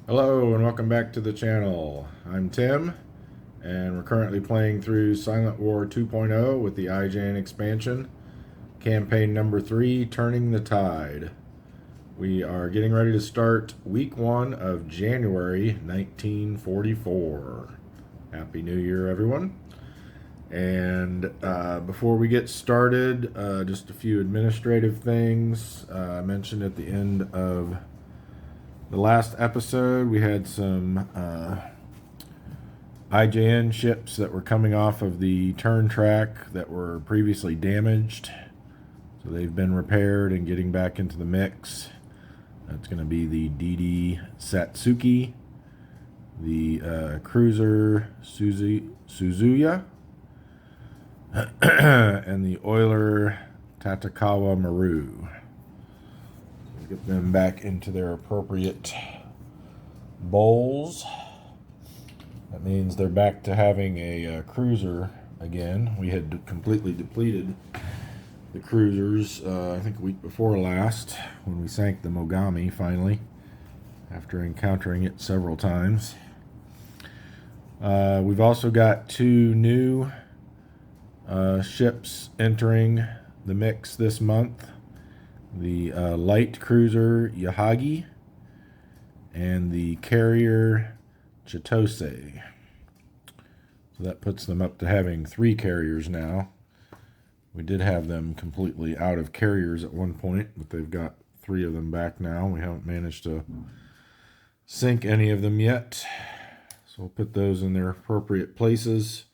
Hello and welcome back to the channel. I'm Tim and we're currently playing through Silent War 2.0 with the IJN expansion, campaign number 3, Turning the Tide. We are getting ready to start week 1 of January 1944. Happy New Year, everyone. And before we get started, just a few administrative things. I mentioned at the end of the last episode, we had some IJN ships that were coming off of the turn track that were previously damaged. So they've been repaired and getting back into the mix. That's going to be the DD Satsuki, the cruiser Suzuya, and the oiler Tatakawa Maru. Get them back into their appropriate bowls. That means they're back to having a cruiser again. We had completely depleted the cruisers, I think a week before last, when we sank the Mogami finally, after encountering it several times. We've also got 2 new ships entering the mix this month. The light cruiser Yahagi and the carrier Chitose. So that puts them up to having 3 carriers now. We did have them completely out of carriers at one point, but they've got 3 of them back now. We haven't managed to sink any of them yet. So we'll put those in their appropriate places.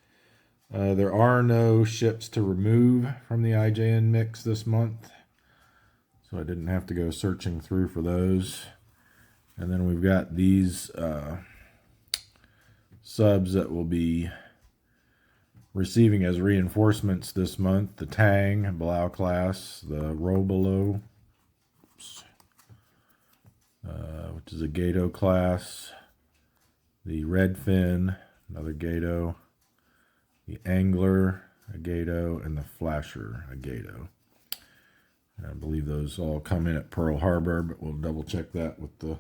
There are no ships to remove from the IJN mix this month, so I didn't have to go searching through for those. And then we've got these subs that will be receiving as reinforcements this month. The Tang, Balau class, the Robolo, which is a Gato class, the Redfin, another Gato, the Angler, a Gato, and the Flasher, a Gato. I believe those all come in at Pearl Harbor, but we'll double check that with the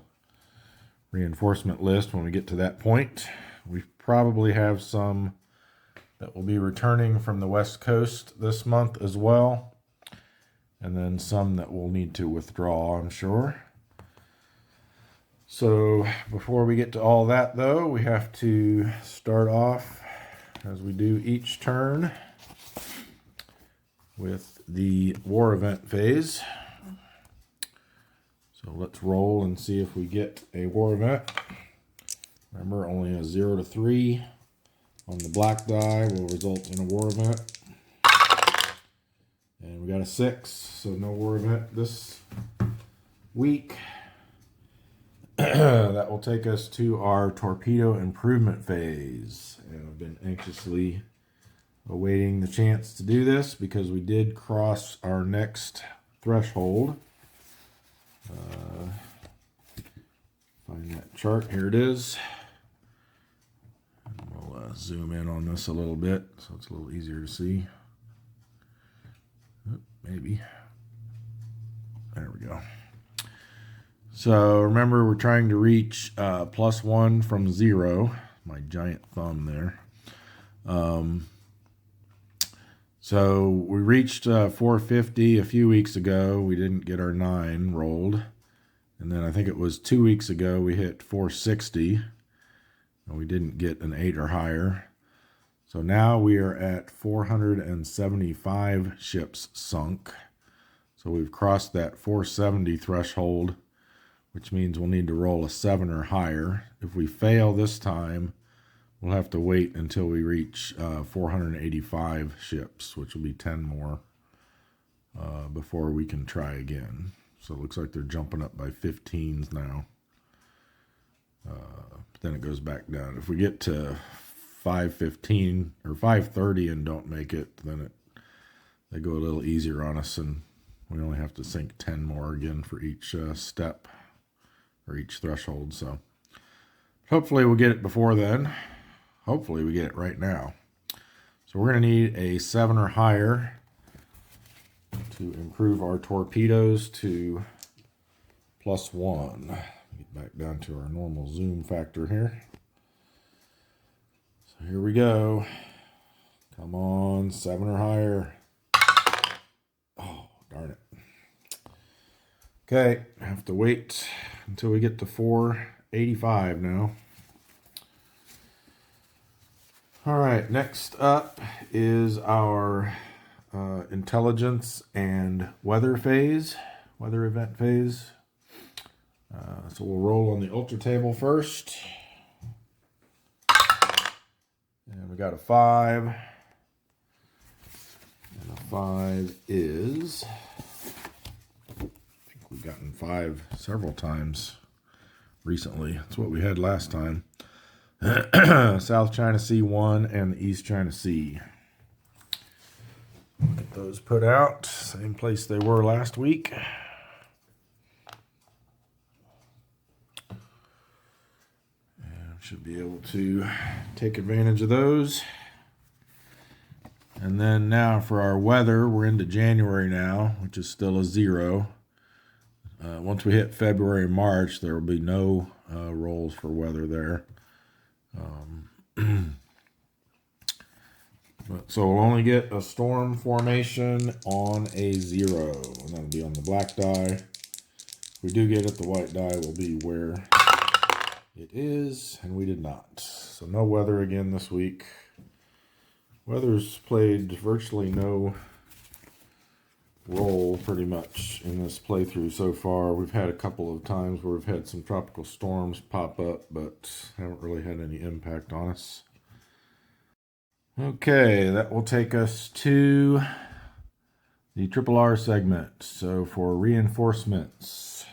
reinforcement list when we get to that point. We probably have some that will be returning from the West Coast this month as well, and then some that will need to withdraw, I'm sure. So before we get to all that, though, we have to start off, as we do each turn, with the war event phase. So let's roll and see if we get a war event. Remember, only a 0 to 3 on the black die will result in a war event. And we got a 6, so no war event this week. That will take us to our torpedo improvement phase. And I've been anxiously awaiting the chance to do this because we did cross our next threshold. Find that chart. Here it is. We'll zoom in on this a little bit so it's a little easier to see. Maybe. There we go. So remember, we're trying to reach +1 from 0. My giant thumb there. So we reached 450 a few weeks ago. We didn't get our 9 rolled. And then I think it was 2 weeks ago we hit 460. And we didn't get an 8 or higher. So now we are at 475 ships sunk. So we've crossed that 470 threshold, which means we'll need to roll a 7 or higher. If we fail this time, we'll have to wait until we reach 485 ships, which will be 10 more before we can try again. So it looks like they're jumping up by 15s now. But then it goes back down. If we get to 515 or 530 and don't make it, then they go a little easier on us, and we only have to sink 10 more again for each step or each threshold. So hopefully we'll get it before then. Hopefully we get it right now. So we're going to need a 7 or higher to improve our torpedoes to +1. Get back down to our normal zoom factor here. So here we go. Come on, 7 or higher. Oh, darn it. Okay, I have to wait until we get to 485 now. All right, next up is our intelligence and weather event phase. So we'll roll on the ultra table first. And we got a 5. And a 5 is, I think we've gotten 5 several times recently. That's what we had last time. South China Sea 1 and the East China Sea. Get those put out. Same place they were last week. Should be able to take advantage of those. And then now for our weather, we're into January now, which is still a 0. Once we hit February and March, there will be no rolls for weather there. So we'll only get a storm formation on a 0, and that'll be on the black die. If we do get it, the white die will be where it is, and we did not. So no weather again this week. Weather's played virtually no role pretty much in this playthrough so far. We've had a couple of times where we've had some tropical storms pop up, but haven't really had any impact on us. Okay, that will take us to the RRR segment. So for reinforcements,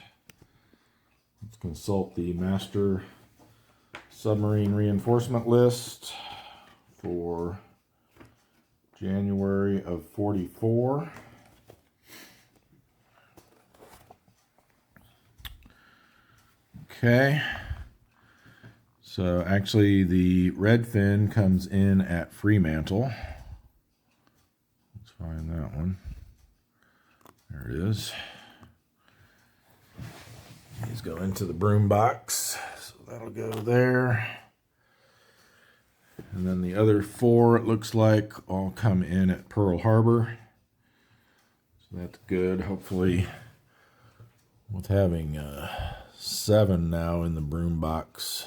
let's consult the master submarine reinforcement list for January of 44. Okay. So actually the redfin comes in at Fremantle. Let's find that one. There it is. These go into the broom box. So that'll go there. And then the other 4, it looks like, all come in at Pearl Harbor. So that's good. Hopefully, with having 7 now in the broom box,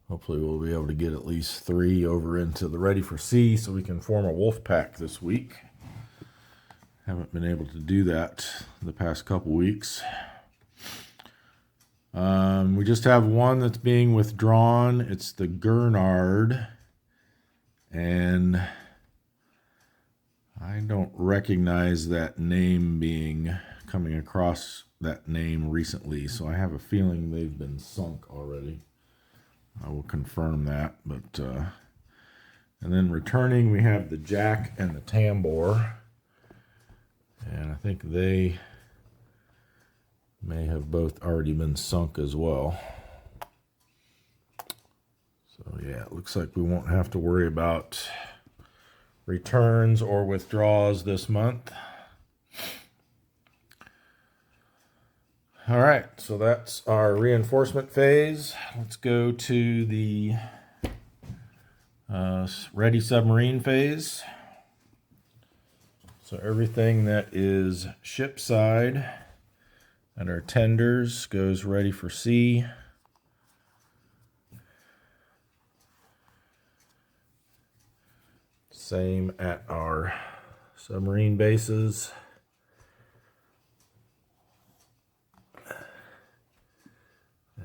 hopefully we'll be able to get at least 3 over into the Ready for Sea so we can form a wolf pack this week. Haven't been able to do that the past couple weeks. We just have one that's being withdrawn. It's the Gurnard, and I don't recognize that name coming across that name recently, so I have a feeling they've been sunk already. I will confirm that, but and then returning we have the Jack and the Tambor, and I think they may have both already been sunk as well. So yeah, it looks like we won't have to worry about returns or withdrawals this month. All right, so that's our reinforcement phase. Let's go to the ready submarine phase. So everything that is ship side and our tenders goes ready for sea. Same at our submarine bases.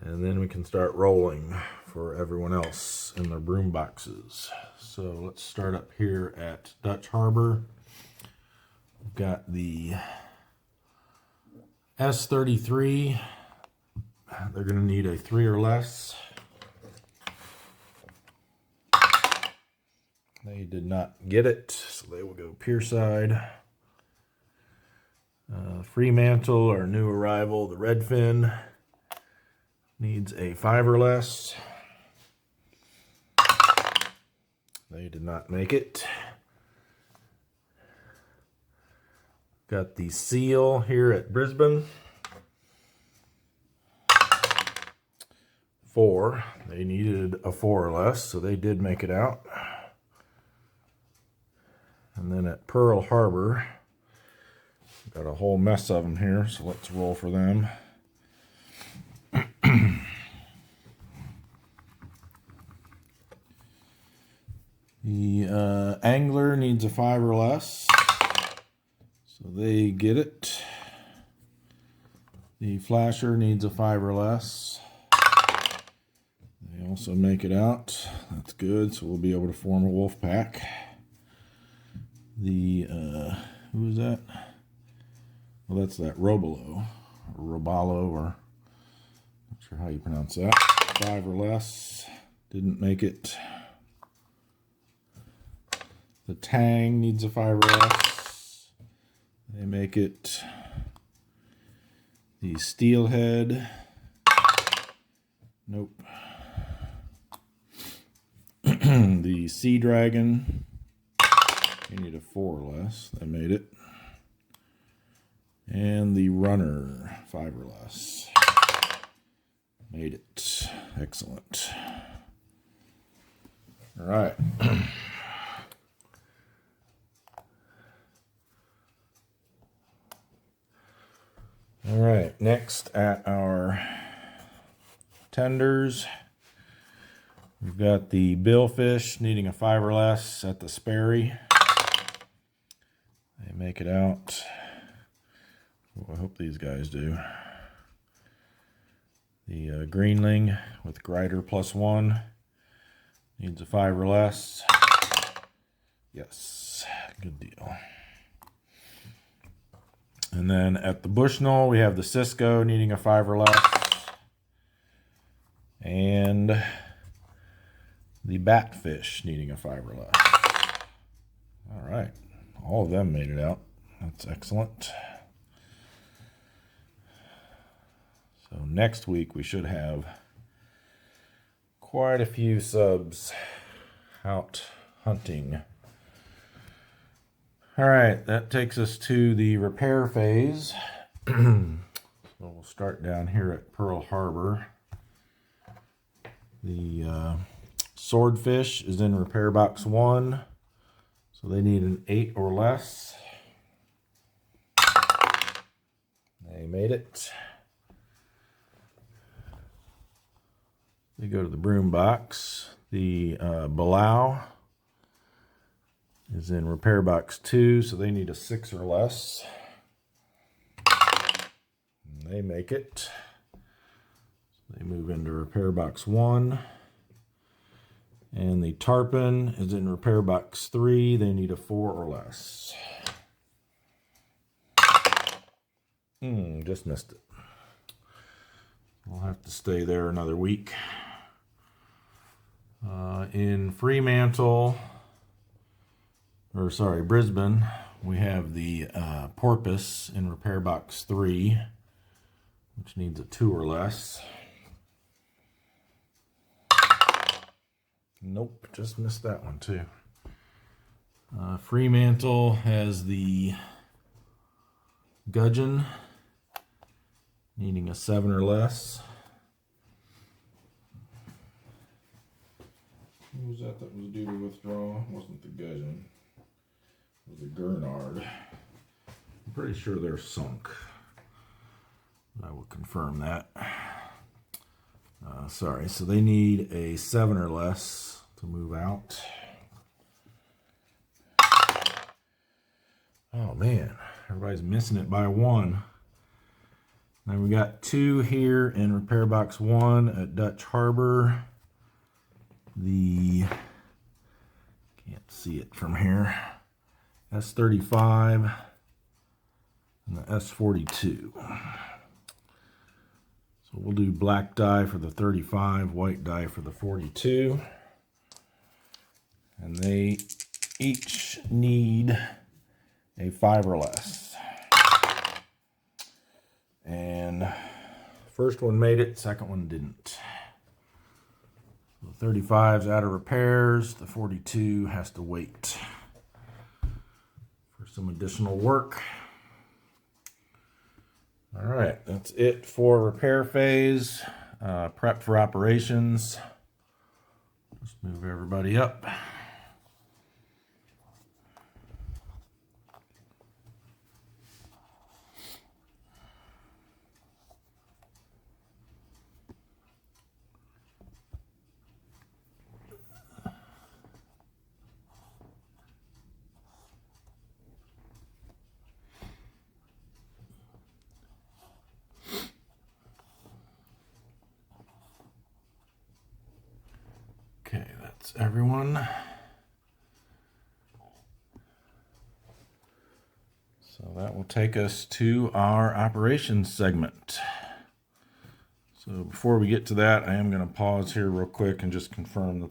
And then we can start rolling for everyone else in their broom boxes. So let's start up here at Dutch Harbor. We've got the S-33. They're going to need a 3 or less. They did not get it, so they will go pier side. Fremantle, our new arrival, the Redfin, needs a 5 or less. They did not make it. Got the Seal here at Brisbane. 4. They needed a 4 or less, so they did make it out. And then at Pearl Harbor, got a whole mess of them here, so let's roll for them. The angler needs a 5 or less, so they get it. The flasher needs a 5 or less. They also make it out. That's good, so we'll be able to form a wolf pack. The, who is that? Well, that's that Robalo, or Robalo, or not sure how you pronounce that. 5 or less, didn't make it. The Tang needs a 5 or less. They make it. The Steelhead. Nope. The Sea Dragon. They need a 4 or less. They made it. And the Runner, 5 or less. Made it. Excellent. All right. All right, next at our tenders, we've got the billfish needing a 5 or less at the Sperry. They make it out. Well, I hope these guys do. The greenling with Grider +1 needs a 5 or less. Yes, good deal. And then at the Bushnell, we have the Cisco needing a 5 or less. And the Batfish needing a 5 or less. All right. All of them made it out. That's excellent. So next week, we should have quite a few subs out hunting. All right, that takes us to the repair phase. So we'll start down here at Pearl Harbor. The Swordfish is in repair box 1, so they need an 8 or less. They made it. They go to the broom box. The Belau is in repair box 2, so they need a 6 or less. And they make it. So they move into repair box 1. And the Tarpon is in repair box 3. They need a 4 or less. Just missed it. We'll have to stay there another week. In Fremantle, or sorry, Brisbane, we have the Porpoise in repair box 3, which needs a 2 or less. Nope, just missed that one too. Fremantle has the Gudgeon needing a 7 or less. Who was that was due to withdraw? It wasn't the Gudgeon. It was the Gurnard. I'm pretty sure they're sunk. I will confirm that. Sorry, so they need a 7 or less to move out. Oh man, everybody's missing it by 1. Now we got 2 here in repair box 1 at Dutch Harbor. The, can't see it from here, S35 and the S42. So we'll do black dye for the 35, white dye for the 42. And they each need a 5 or less. And first one made it, second one didn't. The 35's out of repairs. The 42 has to wait for some additional work. All right, that's it for repair phase. prep for operations. Let's move everybody up. Okay, that's everyone. So that will take us to our operations segment. So before we get to that, I am going to pause here real quick and just confirm that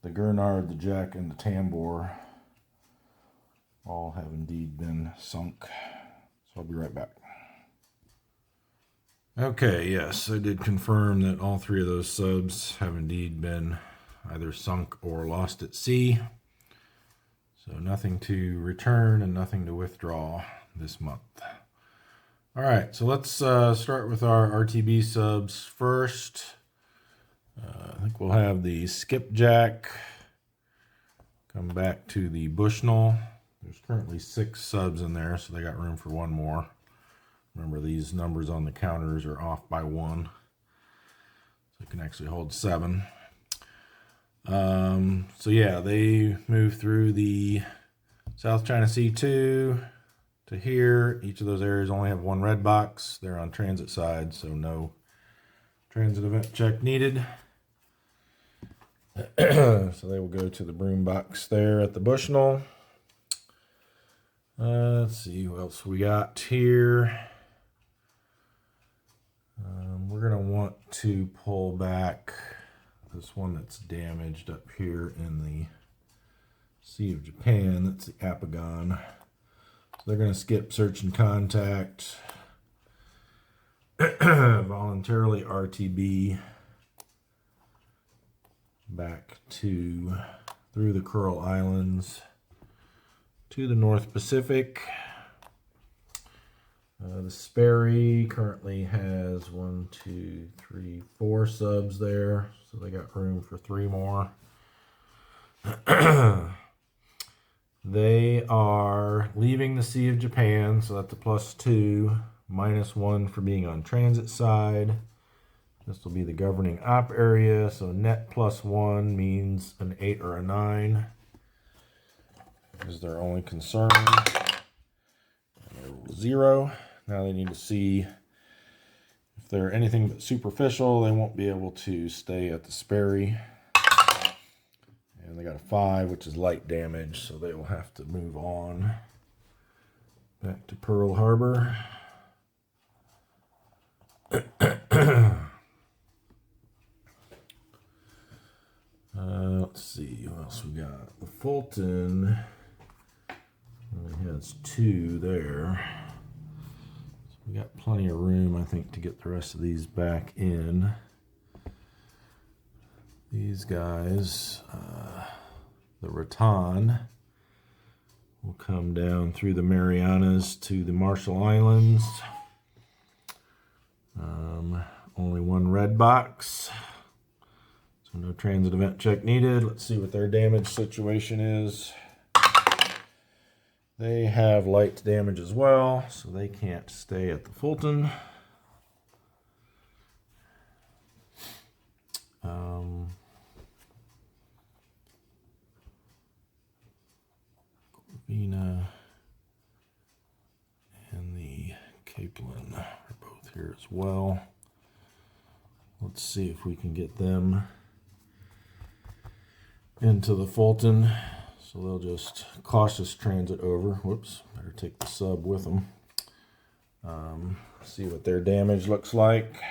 the gurnard, the jack, and the tambour all have indeed been sunk. So I'll be right back. Okay, yes, I did confirm that all three of those subs have indeed been either sunk or lost at sea. So nothing to return and nothing to withdraw this month. All right, so let's start with our RTB subs first. I think we'll have the skipjack come back to the Bushnell. There's currently 6 subs in there, so they got room for one more. Remember, these numbers on the counters are off by 1. So it can actually hold 7. So yeah, they move through the South China Sea 2 to here. Each of those areas only have 1 red box. They're on transit side, so no transit event check needed. So they will go to the broom box there at the Bushnell. Let's see what else we got here. We're going to want to pull back this one that's damaged up here in the Sea of Japan. That's the Apagon. So they're going to skip search and contact. Voluntarily RTB back to through the Coral Islands to the North Pacific. The Sperry currently has 1, 2, 3, 4 subs there, so they got room for 3 more. They are leaving the Sea of Japan, so that's a +2, -1 for being on transit side. This will be the governing op area, so net +1 means an 8 or a 9 is their only concern. 0. Now they need to see if they're anything but superficial, they won't be able to stay at the Sperry. And they got a 5, which is light damage, so they will have to move on back to Pearl Harbor. Let's see what else we got. The Fulton only has 2 there. So we got plenty of room, I think, to get the rest of these back in. These guys, the Rattan, will come down through the Marianas to the Marshall Islands. Only 1 red box. So no transit event check needed. Let's see what their damage situation is. They have light damage as well, so they can't stay at the Fulton. Corvina and the Capelin are both here as well. Let's see if we can get them into the Fulton. So they'll just cautious transit over. Whoops, better take the sub with them. See what their damage looks like.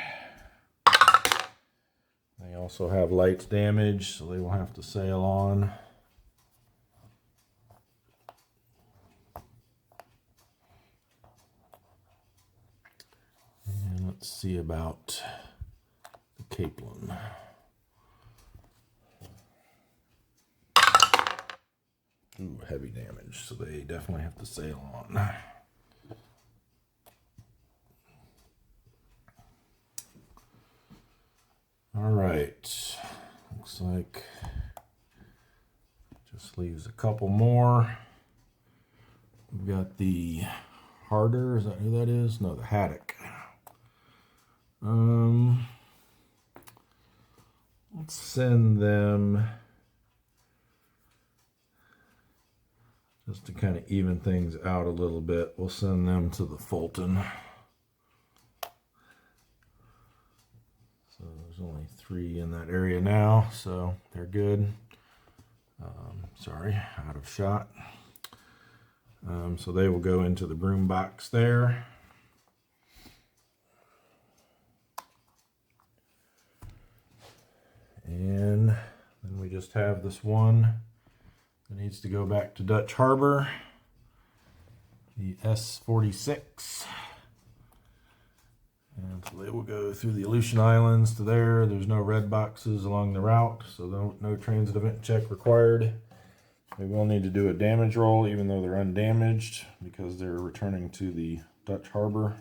They also have light damage, so they will have to sail on. And let's see about the Capelin. Ooh, heavy damage, so they definitely have to sail on. All right, looks like just leaves a couple more. We've got the Harder, is that who that is? No, the Haddock. Let's send them just to kind of even things out a little bit. We'll send them to the Fulton. So there's only 3 in that area now, so they're good. Sorry, out of shot. So they will go into the broom box there. And then we just have this one that needs to go back to Dutch Harbor, the S46. And so they will go through the Aleutian Islands to there. There's no red boxes along the route, so no transit event check required. We will need to do a damage roll, even though they're undamaged, because they're returning to the Dutch Harbor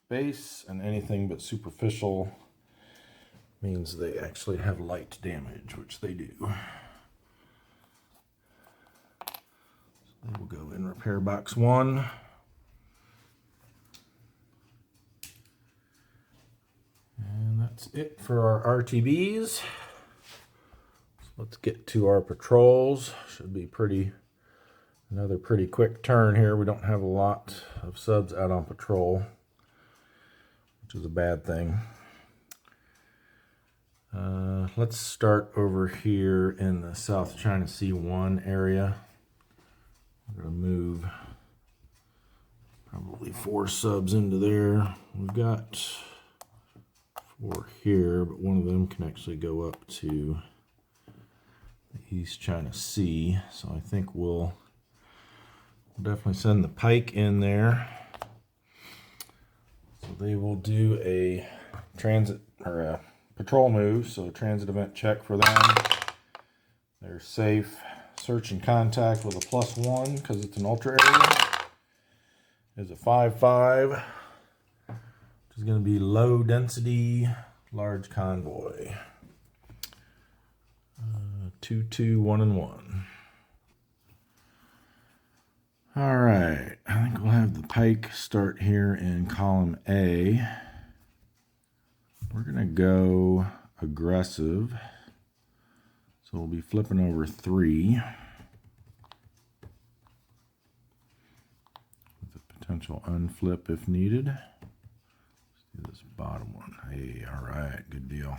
base, and anything but superficial means they actually have light damage, which they do. So they will go in repair box 1. And that's it for our RTBs. So let's get to our patrols. Should be another pretty quick turn here. We don't have a lot of subs out on patrol, which is a bad thing. Let's start over here in the South China Sea 1 area. I'm going to move probably 4 subs into there. We've got 4 here, but one of them can actually go up to the East China Sea. So I think we'll definitely send the Pike in there. So they will do a transit or a patrol move, so transit event check for them. They're safe. Search and contact with a +1 because it's an ultra area. Is a 5-5, which is going to be low density, large convoy. 2-2, 1-1. All right, I think we'll have the Pike start here in column A. We're going to go aggressive. So we'll be flipping over 3. With a potential unflip if needed. Let's do this bottom one. Hey, all right, good deal.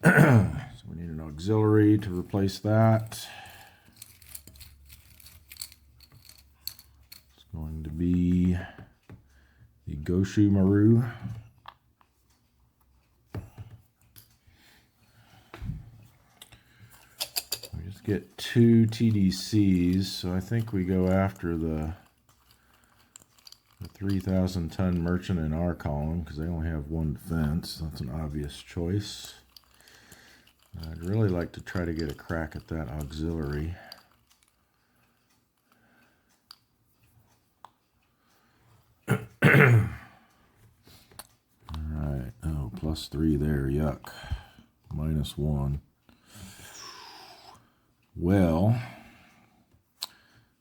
So we need an auxiliary to replace that. It's going to be the Goshu Maru. Get 2 TDCs, so I think we go after the 3,000 ton merchant in our column because they only have 1 defense. That's an obvious choice. I'd really like to try to get a crack at that auxiliary. Alright, oh, +3 there, yuck. -1. Well,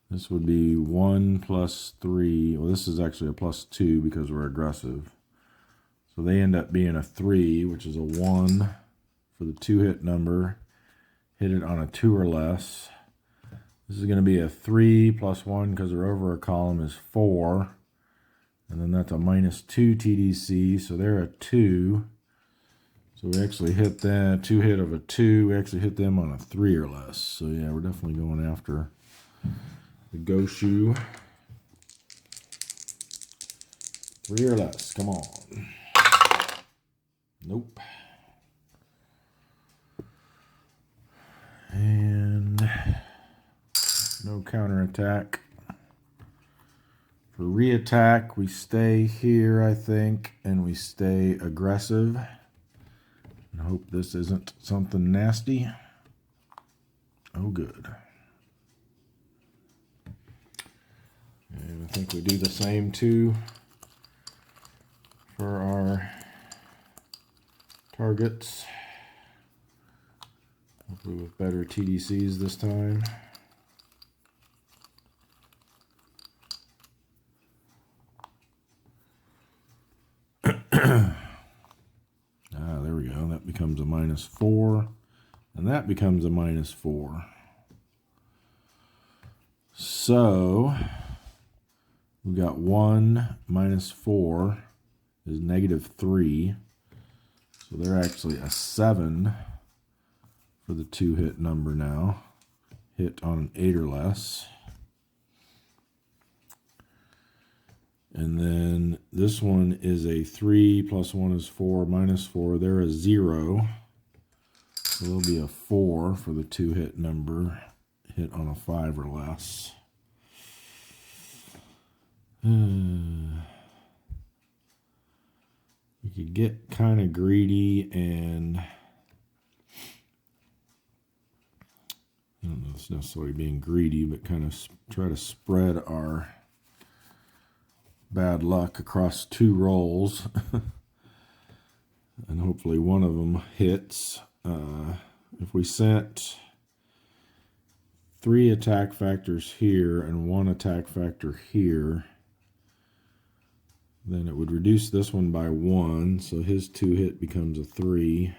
this would be 1 + 3. Well, this is actually a +2 because we're aggressive. So they end up being a 3, which is a 1 for the 2-hit number. Hit it on a 2 or less. This is going to be a 3 + 1 because they're over a column is 4. And then that's a -2 TDC, so they're a 2. So we actually hit that 2 hit of a 2. We actually hit them on a 3 or less. So yeah, we're definitely going after the Goshu. 3 or less. Come on. Nope. And no counterattack. For reattack, we stay here, I think, and we stay aggressive. I hope this isn't something nasty. Oh, good. And I think we do the same too for our targets. Hopefully with better TDCs this time. There we go. That becomes a -4. And that becomes a -4. So we got 1 minus 4 is -3. So they're actually a 7 for the 2-hit number now. Hit on an 8 or less. And then this one is a 3 plus 1 is 4 minus 4. They're a 0. So there'll be a 4 for the 2-hit number. Hit on a 5 or less. You could get kind of greedy and I don't know if it's necessarily being greedy, but kind of try to spread our bad luck across 2 rolls. And hopefully one of them hits. If we sent 3 attack factors here and 1 attack factor here, then it would reduce this one by 1, so his 2-hit becomes a 3,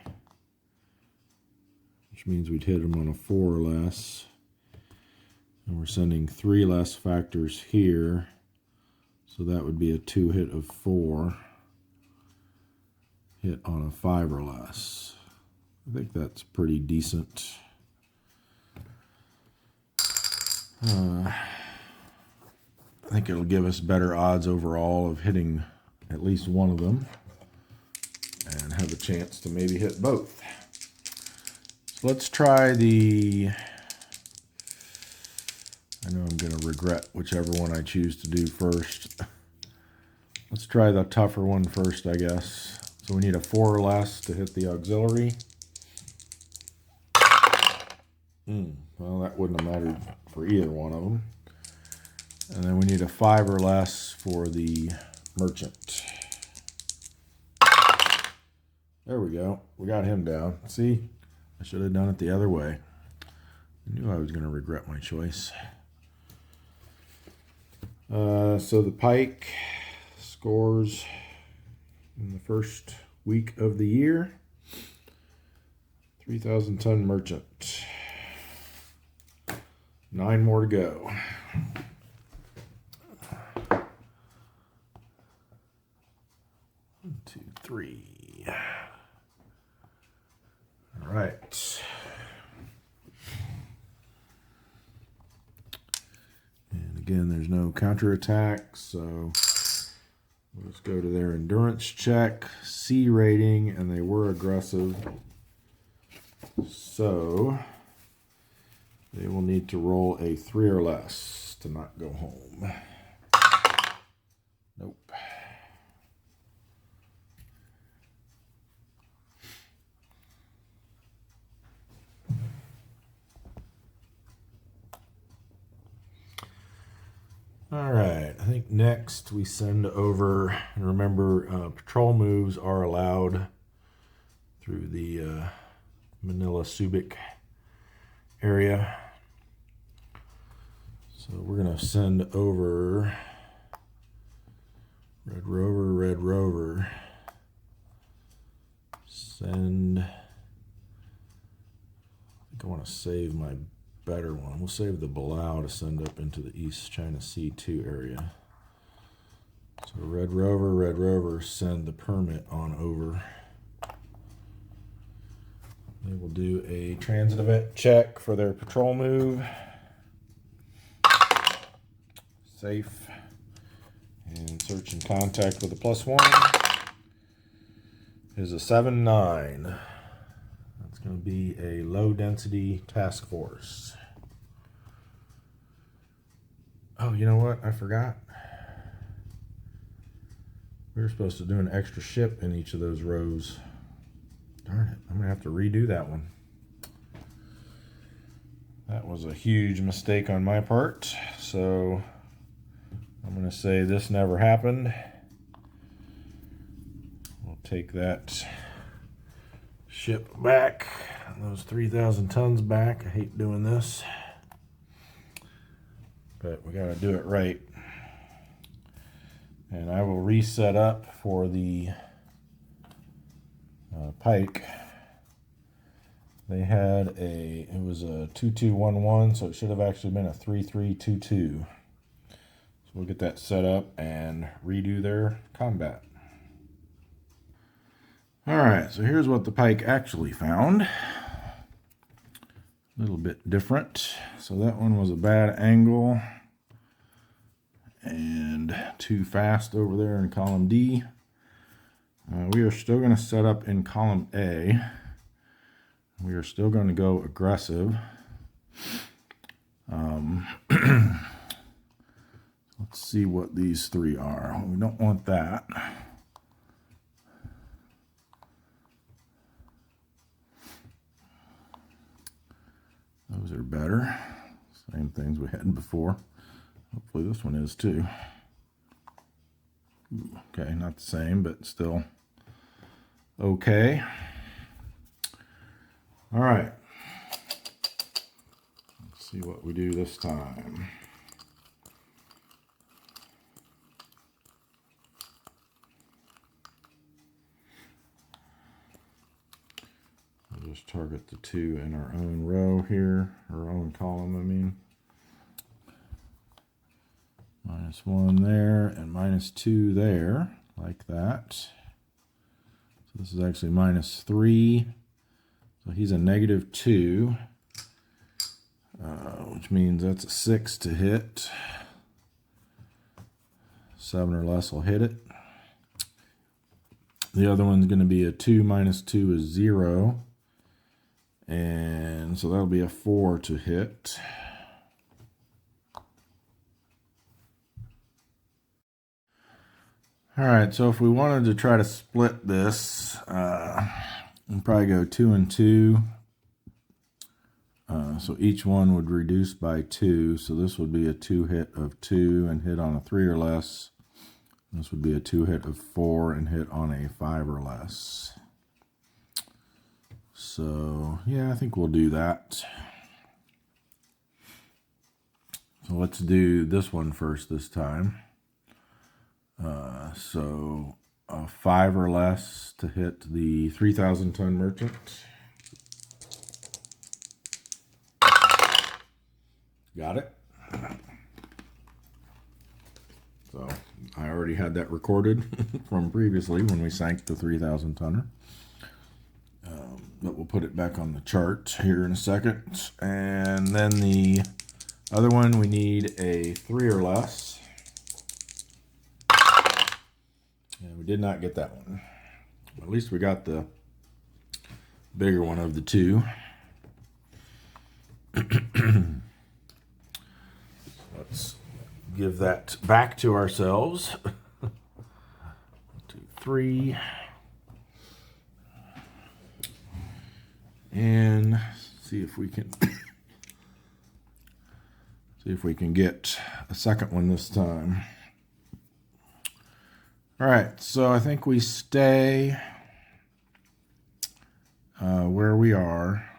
which means we'd hit him on a 4 or less. And we're sending 3 less factors here, so that would be a 2-hit of 4, hit on a 5 or less. I think that's pretty decent. I think it'll give us better odds overall of hitting at least one of them and have a chance to maybe hit both. So let's try the, I know I'm going to regret whichever one I choose to do first. Let's try the tougher one first, I guess. So we need a 4 or less to hit the auxiliary. Well, that wouldn't have mattered for either one of them. And then we need a 5 or less for the merchant. There we go. We got him down. See? I should have done it the other way. I knew I was going to regret my choice. So the pike scores in the first week of the year. 3,000-ton merchant. 9 more to go. 1, 2, 3. All right. And again, there's no counterattack, so let's go to their endurance check, C rating, and they were aggressive. So they will need to roll a 3 or less to not go home. Nope. All right, I think next we send over, and remember, patrol moves are allowed through the Manila Subic area. So we're going to send over Red Rover. Send, I think I want to save my better one. We'll save the Balau to send up into the East China C2 area. So Red Rover, send the permit on over. They will do a transit event check for their patrol move. Safe. And search and contact with a +1 is a 7-9. That's going to be a low density task force. Oh, you know what? I forgot. We were supposed to do an extra ship in each of those rows. Darn it, I'm going to have to redo that one. That was a huge mistake on my part, so I'm going to say this never happened. We'll take that ship back those 3,000 tons back. I hate doing this, but we got to do it right. And I will reset up for the pike. They had it was a 2211, so it should have actually been a 3322. So we'll get that set up and redo their combat. Alright, so here's what the pike actually found. A little bit different. So that one was a bad angle and too fast over there in column D. We are still going to set up in column A. We are still going to go aggressive. Let's see what these three are. We don't want that. Those are better. Same things we had before. Hopefully this one is too. Okay, not the same, but still okay. All right. Let's see what we do this time. We'll just target the two in our own row here, our own column, I mean. -1 there and -2 there, like that. So this is actually -3. So he's a -2, which means that's a 6 to hit. 7 or less will hit it. The other one's going to be a 2 -2 is 0. And so that'll be a 4 to hit. All right, so if we wanted to try to split this, we'd probably go 2 and 2. So each one would reduce by 2. So this would be a 2 hit of 2 and hit on a 3 or less. This would be a 2 hit of 4 and hit on a 5 or less. So yeah, I think we'll do that. So let's do this one first this time. So a 5 or less to hit the 3,000 ton merchant. Got it. So I already had that recorded from previously when we sank the 3,000 tonner. But we'll put it back on the chart here in a second. And then the other one, we need a 3 or less. And we did not get that one. At least we got the bigger one of the two. Let's give that back to ourselves. 1, 2, 3. And see if we can get a second one this time. All right, so I think we stay where we are.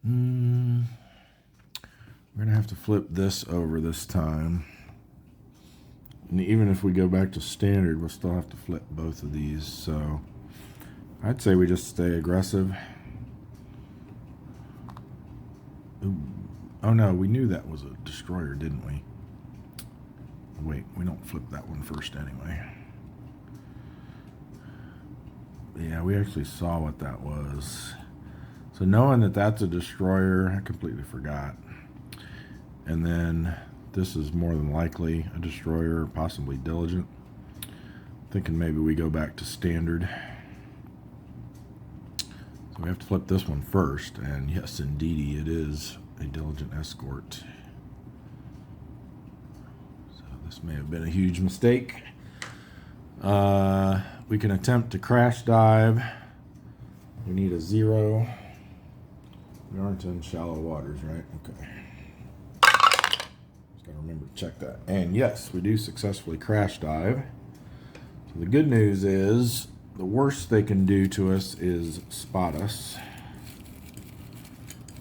We're gonna have to flip this over this time. And even if we go back to standard, we'll still have to flip both of these. So I'd say we just stay aggressive. Ooh. Oh no, we knew that was a destroyer, didn't we? Wait, we don't flip that one first anyway. Yeah, we actually saw what that was. So knowing that that's a destroyer, I completely forgot. And then this is more than likely a destroyer, possibly diligent. Thinking maybe we go back to standard. So we have to flip this one first, and yes, indeedy, it is a diligent escort. So this may have been a huge mistake. We can attempt to crash dive. We need a 0. We aren't in shallow waters, right? Okay. Just gotta remember to check that. And yes, we do successfully crash dive. So the good news is the worst they can do to us is spot us.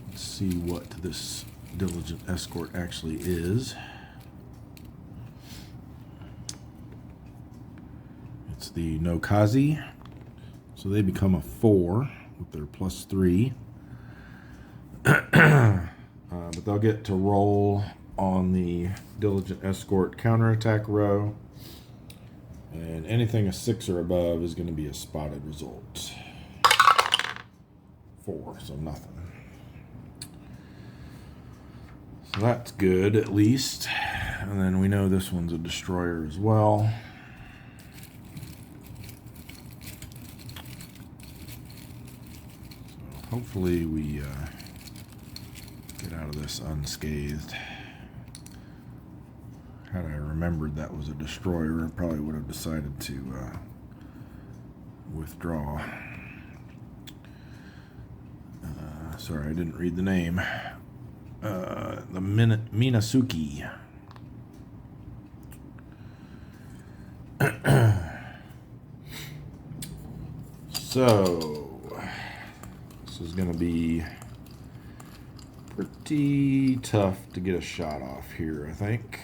Let's see what this diligent escort actually is. It's the Nokazi. So they become a 4 with their +3. But they'll get to roll on the diligent escort counterattack row. And anything a 6 or above is going to be a spotted result. 4, so nothing. So that's good, at least. And then we know this one's a destroyer as well. So hopefully we get out of this unscathed. Had I remembered that was a destroyer, I probably would have decided to withdraw. Sorry, I didn't read the name. The Minasuki. So, this is going to be pretty tough to get a shot off here, I think.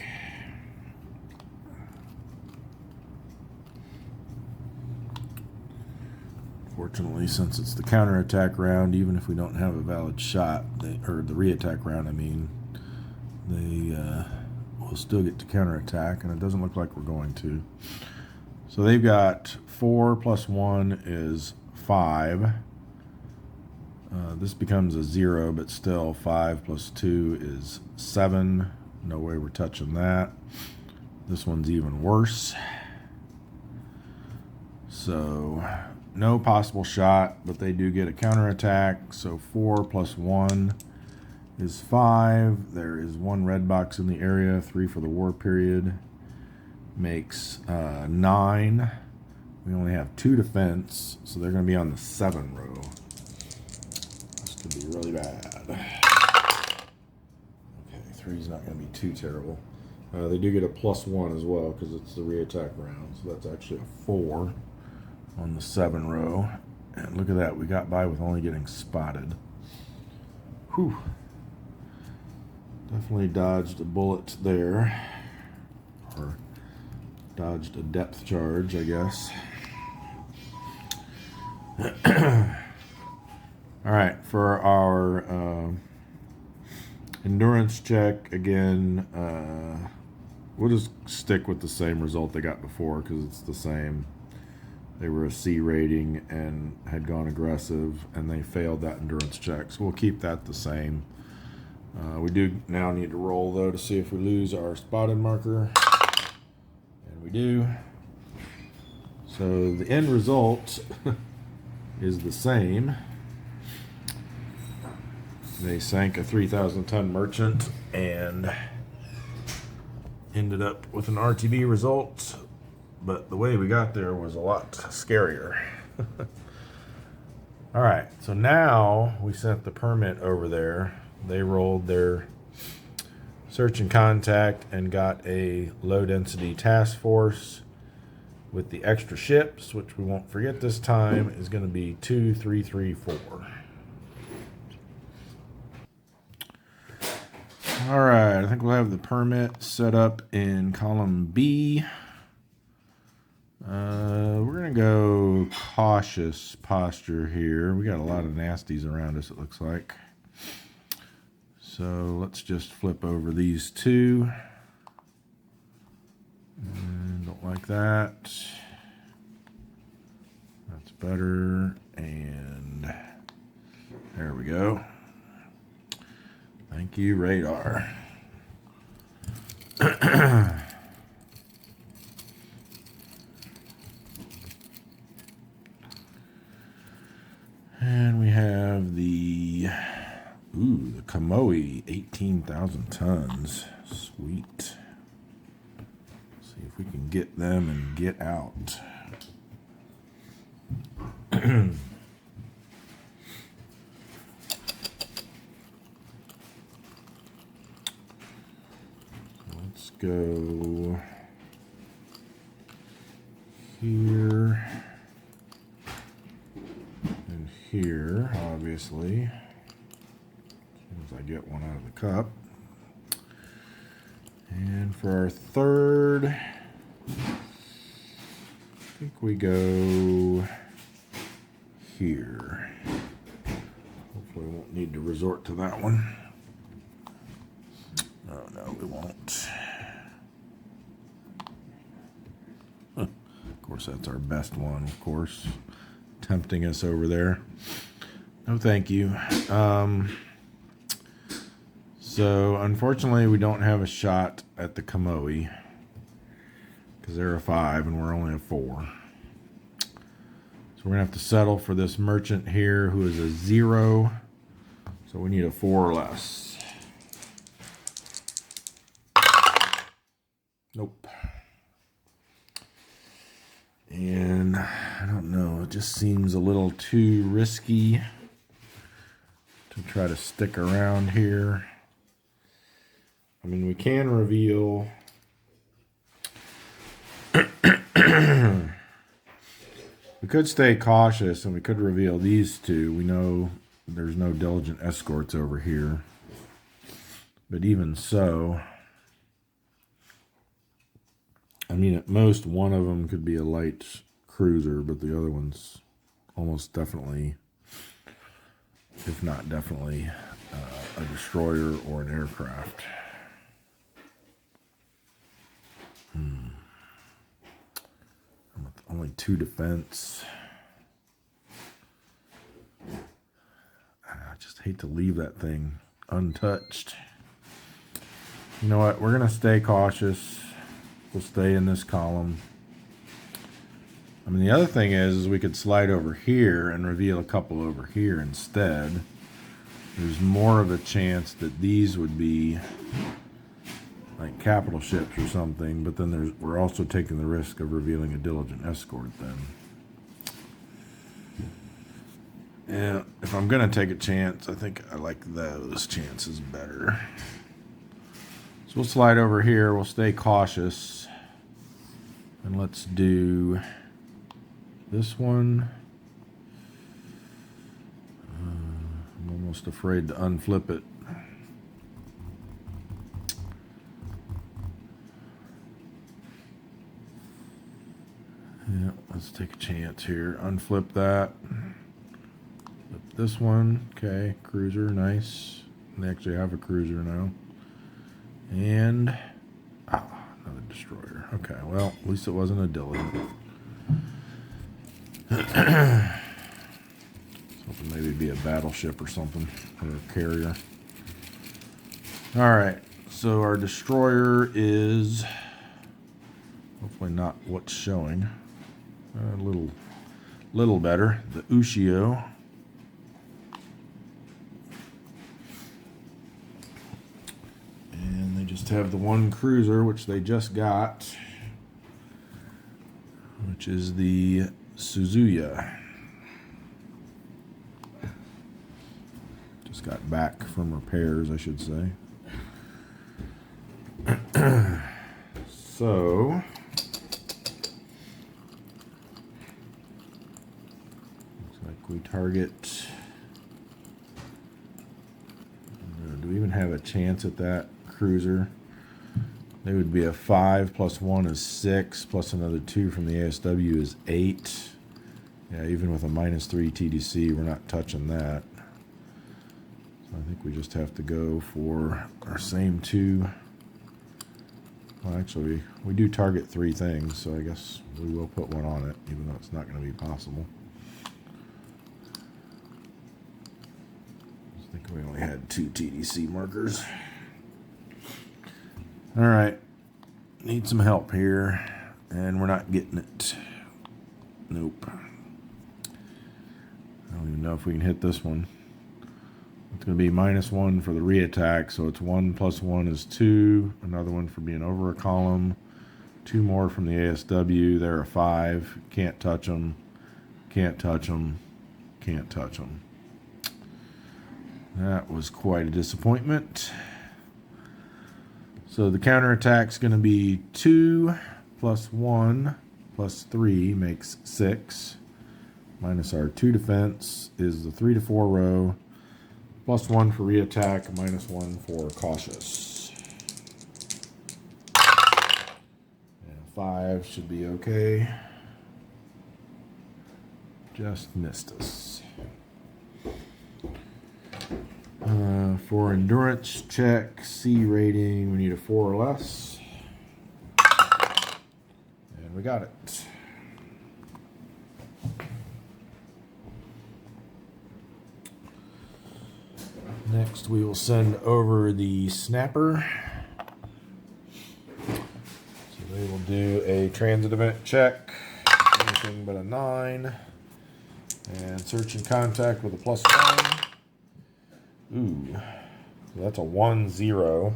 Fortunately, since it's the counterattack round, even if we don't have a valid shot, or the reattack round, I mean, they will still get to counterattack, and it doesn't look like we're going to. So they've got 4 + 1 is 5. This becomes a 0, but still 5 + 2 is 7. No way we're touching that. This one's even worse. So no possible shot, but they do get a counterattack. So 4 + 1 is 5. There is 1 red box in the area, 3 for the war period. Makes 9. We only have 2 defense, so they're going to be on the 7 row. This could be really bad. Okay, 3's not going to be too terrible. They do get a +1 as well because it's the reattack round, so that's actually a 4 on the 7 row. And look at that, we got by with only getting spotted. Whew. Definitely dodged a bullet there. Or dodged a depth charge, I guess. Alright, for our endurance check, again, we'll just stick with the same result they got before because it's the same. They were a C rating and had gone aggressive, and they failed that endurance check. So we'll keep that the same. We do now need to roll, though, to see if we lose our spotted marker. And we do. So the end result is the same. They sank a 3,000-ton merchant and ended up with an RTB result. But the way we got there was a lot scarier. All right, so now we sent the permit over there. They rolled their search and contact and got a low-density task force with the extra ships, which we won't forget this time, is going to be 2, 3, 3, 4. All right, I think we'll have the permit set up in column B. We're going to go cautious posture here. We got a lot of nasties around us, it looks like. So let's just flip over these 2. And don't like that. That's better. And there we go. Thank you, radar. And we have the Kamoi, 18,000 tons. Sweet. See if we can get them and get out. Let's go here. here, obviously, as soon as I get one out of the cup. And for our third, I think we go here. Hopefully we won't need to resort to that one. Oh, no, we won't. Of course, that's our best one, of course. Tempting us over there. No, thank you. So, unfortunately, we don't have a shot at the Kamoi because they're a 5 and we're only a 4. So we're going to have to settle for this merchant here who is a 0. So we need a 4 or less. Nope. And I don't know, it just seems a little too risky to try to stick around here. I mean, we can reveal we could stay cautious and we could reveal these two. We know there's no diligent escorts over here. But even so, I mean, at most one of them could be a light cruiser, but the other one's almost definitely, if not definitely, a destroyer or an aircraft. With only 2 defense. I just hate to leave that thing untouched. You know what? We're going to stay cautious. We'll stay in this column. I mean, the other thing is we could slide over here and reveal a couple over here instead. There's more of a chance that these would be like capital ships or something, but then we're also taking the risk of revealing a diligent escort then. Yeah, if I'm going to take a chance, I think I like those chances better. So we'll slide over here. We'll stay cautious. And let's do this one. I'm almost afraid to unflip it. Yeah, let's take a chance here. Unflip that. Flip this one. Okay, cruiser, nice. They actually have a cruiser now. And another destroyer. Okay, well, at least it wasn't a diligent. Hoping maybe it'd be a battleship or something, or a carrier. All right, so our destroyer is hopefully not what's showing. A little better. The Ushio. And they just have the one cruiser, which they just got, which is the Suzuya. Just got back from repairs, I should say. So we target. Do we even have a chance at that cruiser? They would be a 5 plus 1 is 6 plus another 2 from the ASW is 8. Yeah, even with a -3 TDC, we're not touching that. So I think we just have to go for our same 2. Well, actually, we do target 3 things, so I guess we will put one on it, even though it's not going to be possible. I think we only had 2 TDC markers. All right, need some help here, and we're not getting it. Nope. I don't even know if we can hit this one. It's going to be -1 for the reattack, so it's 1 plus 1 is 2. Another one for being over a column. 2 more from the ASW. They're a 5. Can't touch them. Can't touch them. Can't touch them. That was quite a disappointment. So the counterattack's going to be 2 plus 1 plus 3 makes 6. minus our 2 defense is the 3 to 4 row. +1 for reattack, -1 for cautious. And 5 should be okay. Just missed us. For endurance check, C rating, we need a 4 or less. And we got it. Next, we will send over the snapper. So they will do a transit event check, anything but a 9, and search and contact with a +1. Ooh, so that's a 1-0.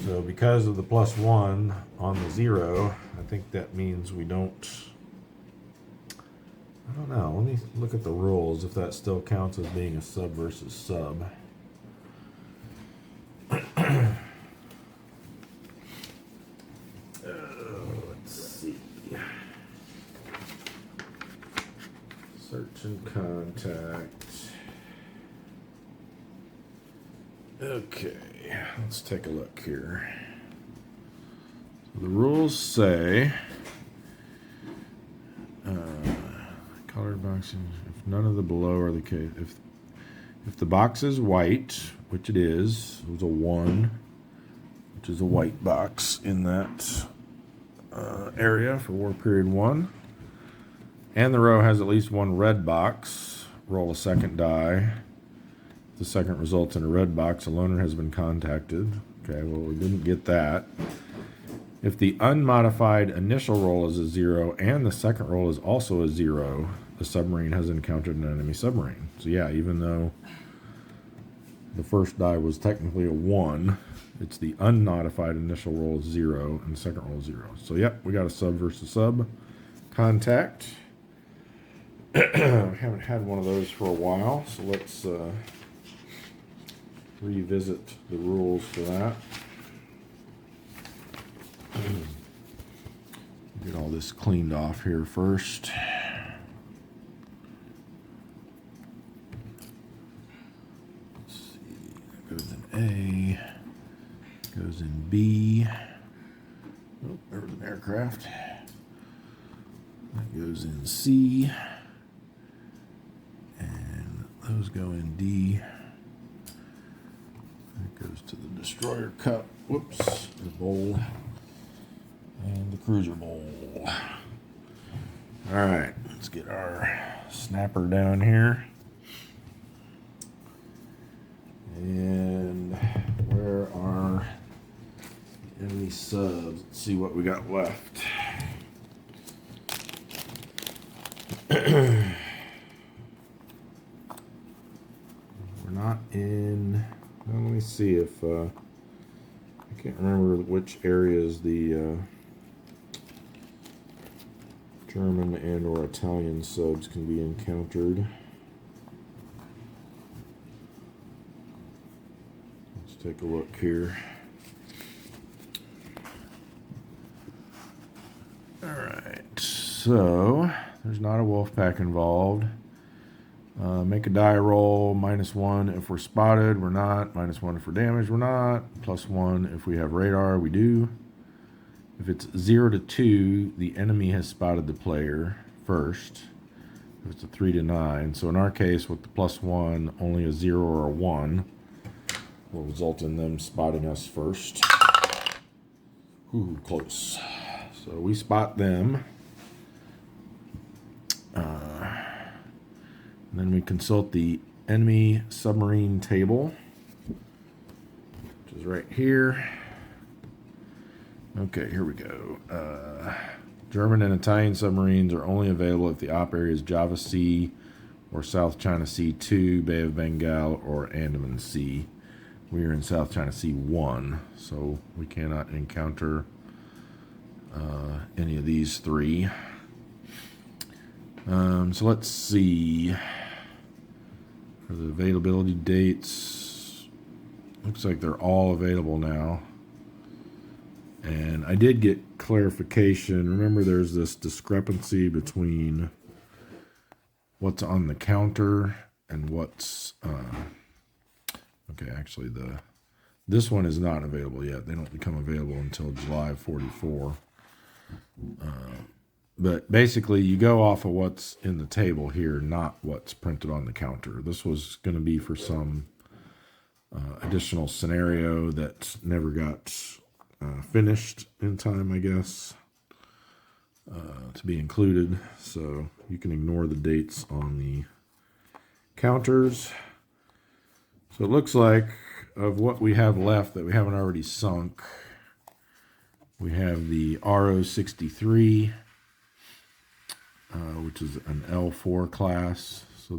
So because of the +1 on the 0, I think that means we don't. I don't know. Let me look at the rules if that still counts as being a sub versus sub. Let's see. Search and contact. Okay, let's take a look here. So the rules say colored boxes, if none of the below are the case, if the box is white, which it is, it was a 1, which is a white box in that area for war period 1, and the row has at least 1 red box, roll a second die. If the second results in a red box, a loaner has been contacted. Okay, well, we didn't get that. If the unmodified initial roll is a 0 and the second roll is also a 0, the submarine has encountered an enemy submarine. So yeah, even though the first die was technically a 1, it's the unmodified initial roll is 0 and the second roll is 0. So yep, we got a sub versus sub contact. We haven't had one of those for a while, so let's revisit the rules for that. Get all this cleaned off here first. Let's see. That goes in A. Goes in B. Oh, there was an aircraft. That goes in C. And those go in D. That goes to the destroyer cup. Whoops. The bowl. And the cruiser bowl. All right, let's get our snapper down here. And where are the enemy subs? Let's see what we got left. We're not in. Well, let me see if I can't remember which areas the German and or Italian subs can be encountered. Let's take a look here. Alright, so there's not a wolf pack involved. Make a die roll, -1 if we're spotted, we're not. -1 if we're damaged, we're not. +1 if we have radar, we do. If it's 0 to 2, the enemy has spotted the player first. If it's a 3 to 9, so in our case with the +1, only a 0 or a 1 will result in them spotting us first. Ooh, close. So we spot them. And then we consult the enemy submarine table, which is right here. Okay, here we go. German and Italian submarines are only available if the op area is Java Sea or South China Sea 2, Bay of Bengal, or Andaman Sea. We are in South China Sea 1, so we cannot encounter any of these 3. So let's see. For the availability dates, looks like they're all available now. And I did get clarification. Remember, there's this discrepancy between what's on the counter and what's okay, actually this one is not available yet. They don't become available until July of 44. But basically you go off of what's in the table here, not what's printed on the counter. This was going to be for some additional scenario that never got finished in time, I guess, to be included. So you can ignore the dates on the counters. So it looks like of what we have left that we haven't already sunk, we have the RO63, which is an L4 class. So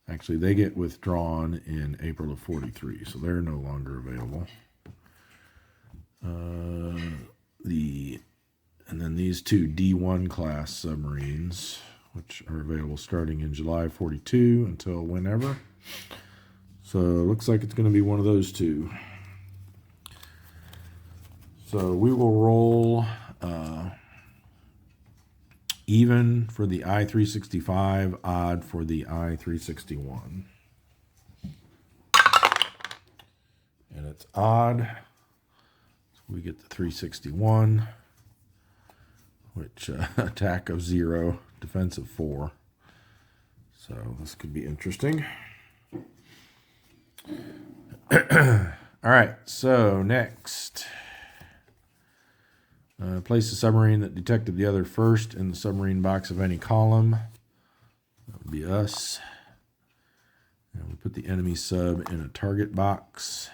they get withdrawn in April of 43, so they're no longer available. And then these two D1 class submarines, which are available starting in July 42 until whenever. So it looks like it's going to be one of those two. So we will roll even for the I-365, odd for the I-361. And it's odd. So we get the 361, which attack of 0, defense of 4. So this could be interesting. All right, so next. Place the submarine that detected the other first in the submarine box of any column. That would be us. And we put the enemy sub in a target box.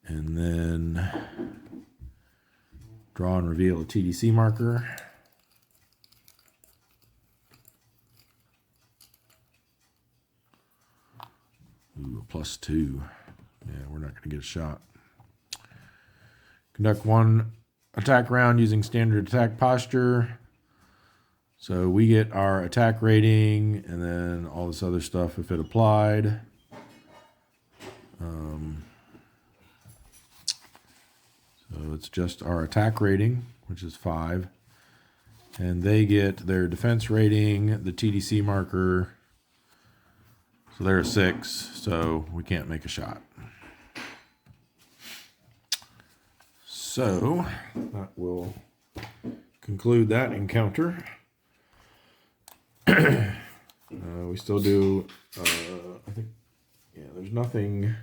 And then draw and reveal a TDC marker. Ooh, a +2. Yeah, we're not going to get a shot. Conduct one attack round using standard attack posture. So we get our attack rating and then all this other stuff if it applied. So it's just our attack rating, which is 5. And they get their defense rating, the TDC marker. So they're a 6, so we can't make a shot. So that will conclude that encounter. We still do, I think, yeah, there's nothing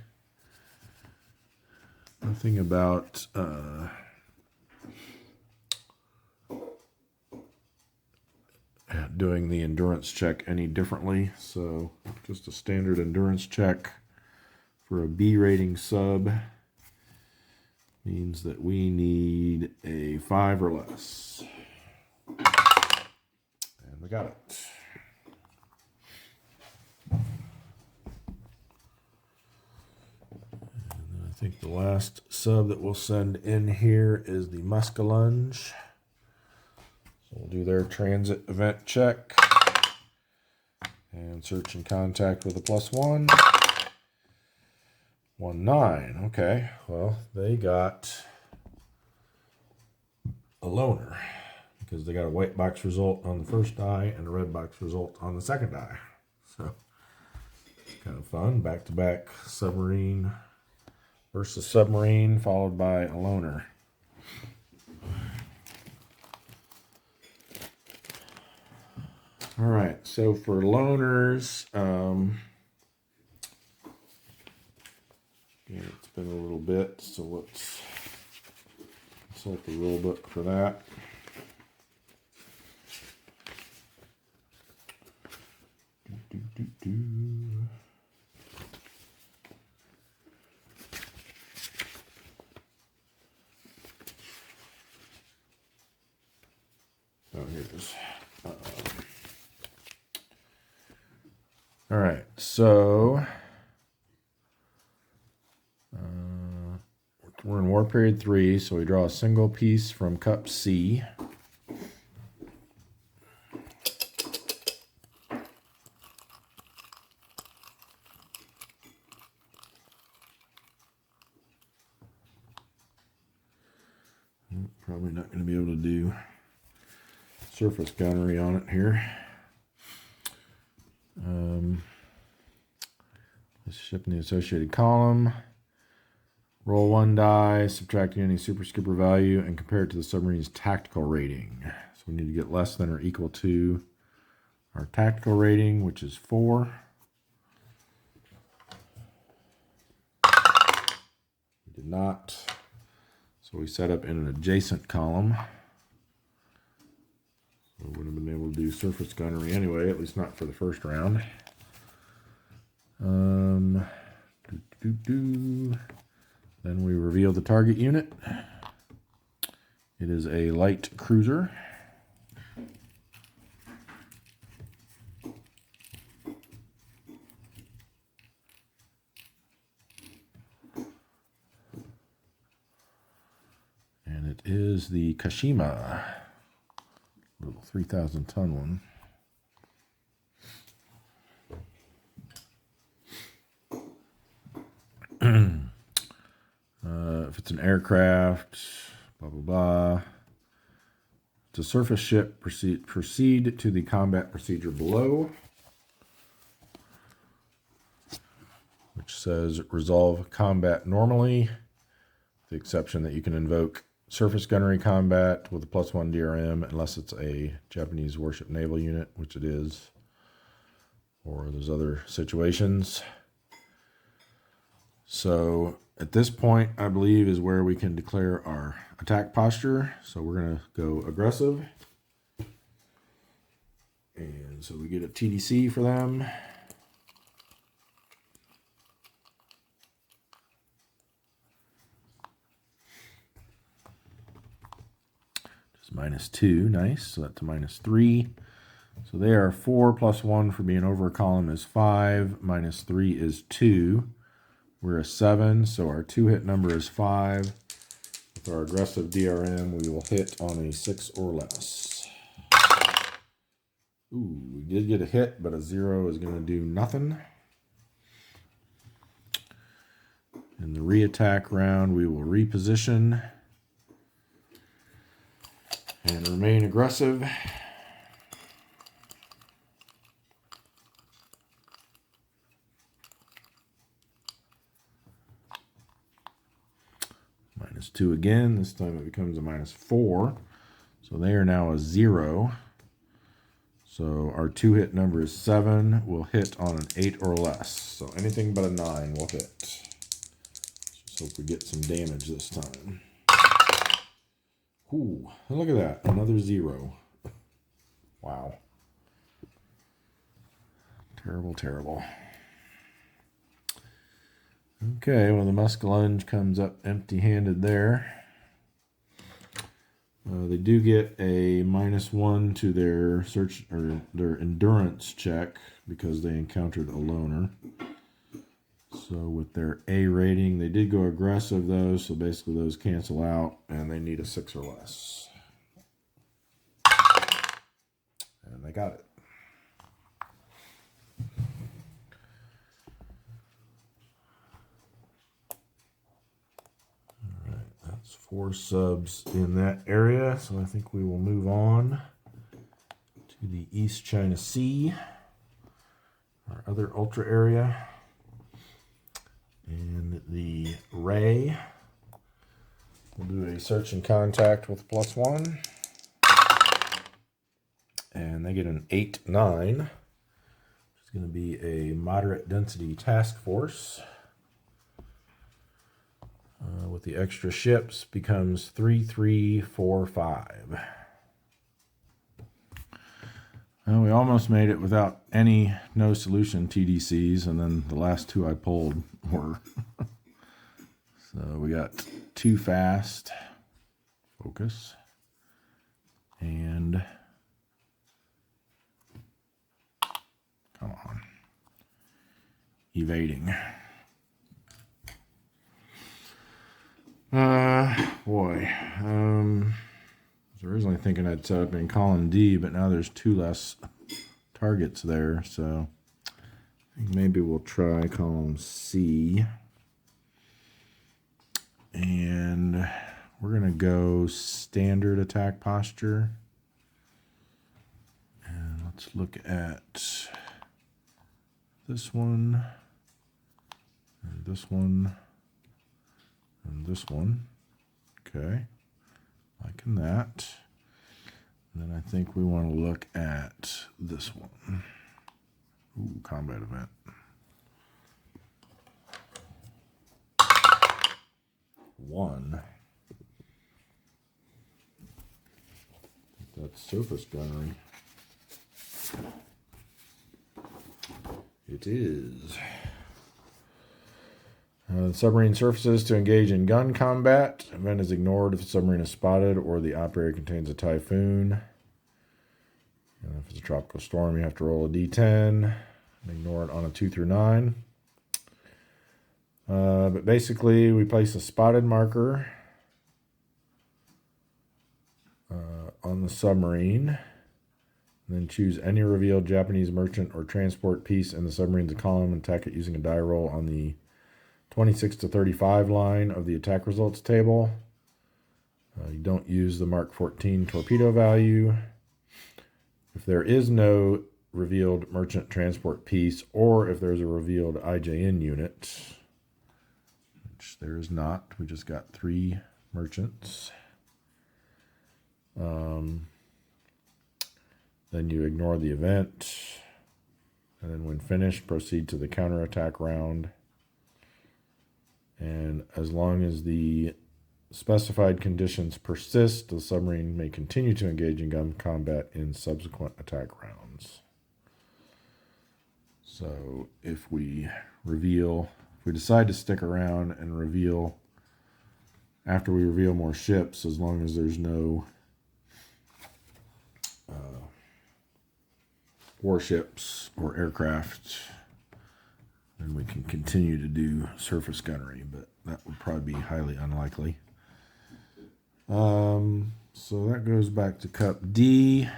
about doing the endurance check any differently. So just a standard endurance check for a B rating sub means that we need a 5 or less. And we got it. And then I think the last sub that we'll send in here is the Muskellunge. So we'll do their transit event check. And search and contact with a +1. 1-9. Okay, well, they got a loner because they got a white box result on the first die and a red box result on the second die. So it's kind of fun. Back-to-back submarine versus submarine followed by a loner. All right, so for loners, yeah, it's been a little bit, so let's consult the rule book for that. Oh, here it is. All right, so we're in War Period 3, so we draw a single piece from Cup C. Probably not going to be able to do surface gunnery on it here. Shipping the associated column. Roll 1 die, subtracting any super skipper value, and compare it to the submarine's tactical rating. So we need to get less than or equal to our tactical rating, which is 4. We did not. So we set up in an adjacent column. So we wouldn't have been able to do surface gunnery anyway, at least not for the first round. Then we reveal the target unit. It is a light cruiser. And it is the Kashima, little 3,000-ton one. If it's an aircraft, blah, blah, blah. It's a surface ship, proceed to the combat procedure below, which says resolve combat normally, with the exception that you can invoke surface gunnery combat with a +1 DRM unless it's a Japanese warship naval unit, which it is, or there's other situations. So at this point, I believe, is where we can declare our attack posture. So we're going to go aggressive. And so we get a TDC for them. Just -2, nice. So that's a -3. So they are 4 + 1 for being over a column is 5. -3 is 2. We're a 7, so our 2-hit number is 5. With our aggressive DRM, we will hit on a 6 or less. Ooh, we did get a hit, but a 0 is going to do nothing. In the re-attack round, we will reposition and remain aggressive. -2 again. This time it becomes a -4. So they are now a 0. So our 2-hit number is 7. We'll hit on an 8 or less. So anything but a 9 will hit. Just hope we get some damage this time. Ooh, look at that. Another 0. Wow. Terrible, terrible. Okay, well, the Muskellunge comes up empty-handed there. They do get a -1 to their search or their endurance check because they encountered a loner. So with their A rating, they did go aggressive though, so basically those cancel out and they need a 6 or less. And they got it. That's 4 subs in that area, so I think we will move on to the East China Sea, our other ultra area, and the Ray. We'll do a search and contact with +1, and they get an 8-9, which is going to be a moderate density task force. With the extra ships becomes 3, 3, 4, 5. Well, we almost made it without any no solution TDCs, and then the last 2 I pulled were. So we got too fast, focus, and come on, evading. Boy, I was originally thinking I'd set up in column D, but now there's 2 less targets there, so I think maybe we'll try column C. And we're going to go standard attack posture. Let's look at this one, and this one, and this one. Okay, liking that. And then I think we want to look at this one. Ooh, combat event. One. That's surface gunnery. It is. Submarine surfaces to engage in gun combat. Event is ignored if the submarine is spotted or the operator contains a typhoon. And if it's a tropical storm, you have to roll a d10 and ignore it on a 2 through 9. But basically, we place a spotted marker on the submarine. And then choose any revealed Japanese merchant or transport piece in the submarine's column and attack it using a die roll on the 26 to 35 line of the attack results table. You don't use the Mark 14 torpedo value. If there is no revealed merchant transport piece, or if there's a revealed IJN unit, which there is not, we just got 3 merchants. Then you ignore the event, and then when finished, proceed to the counterattack round. And as long as the specified conditions persist, the submarine may continue to engage in gun combat in subsequent attack rounds. So if we decide to stick around and reveal, after we reveal more ships, as long as there's no warships or aircraft, then we can continue to do surface gunnery, but that would probably be highly unlikely. So that goes back to Cup D.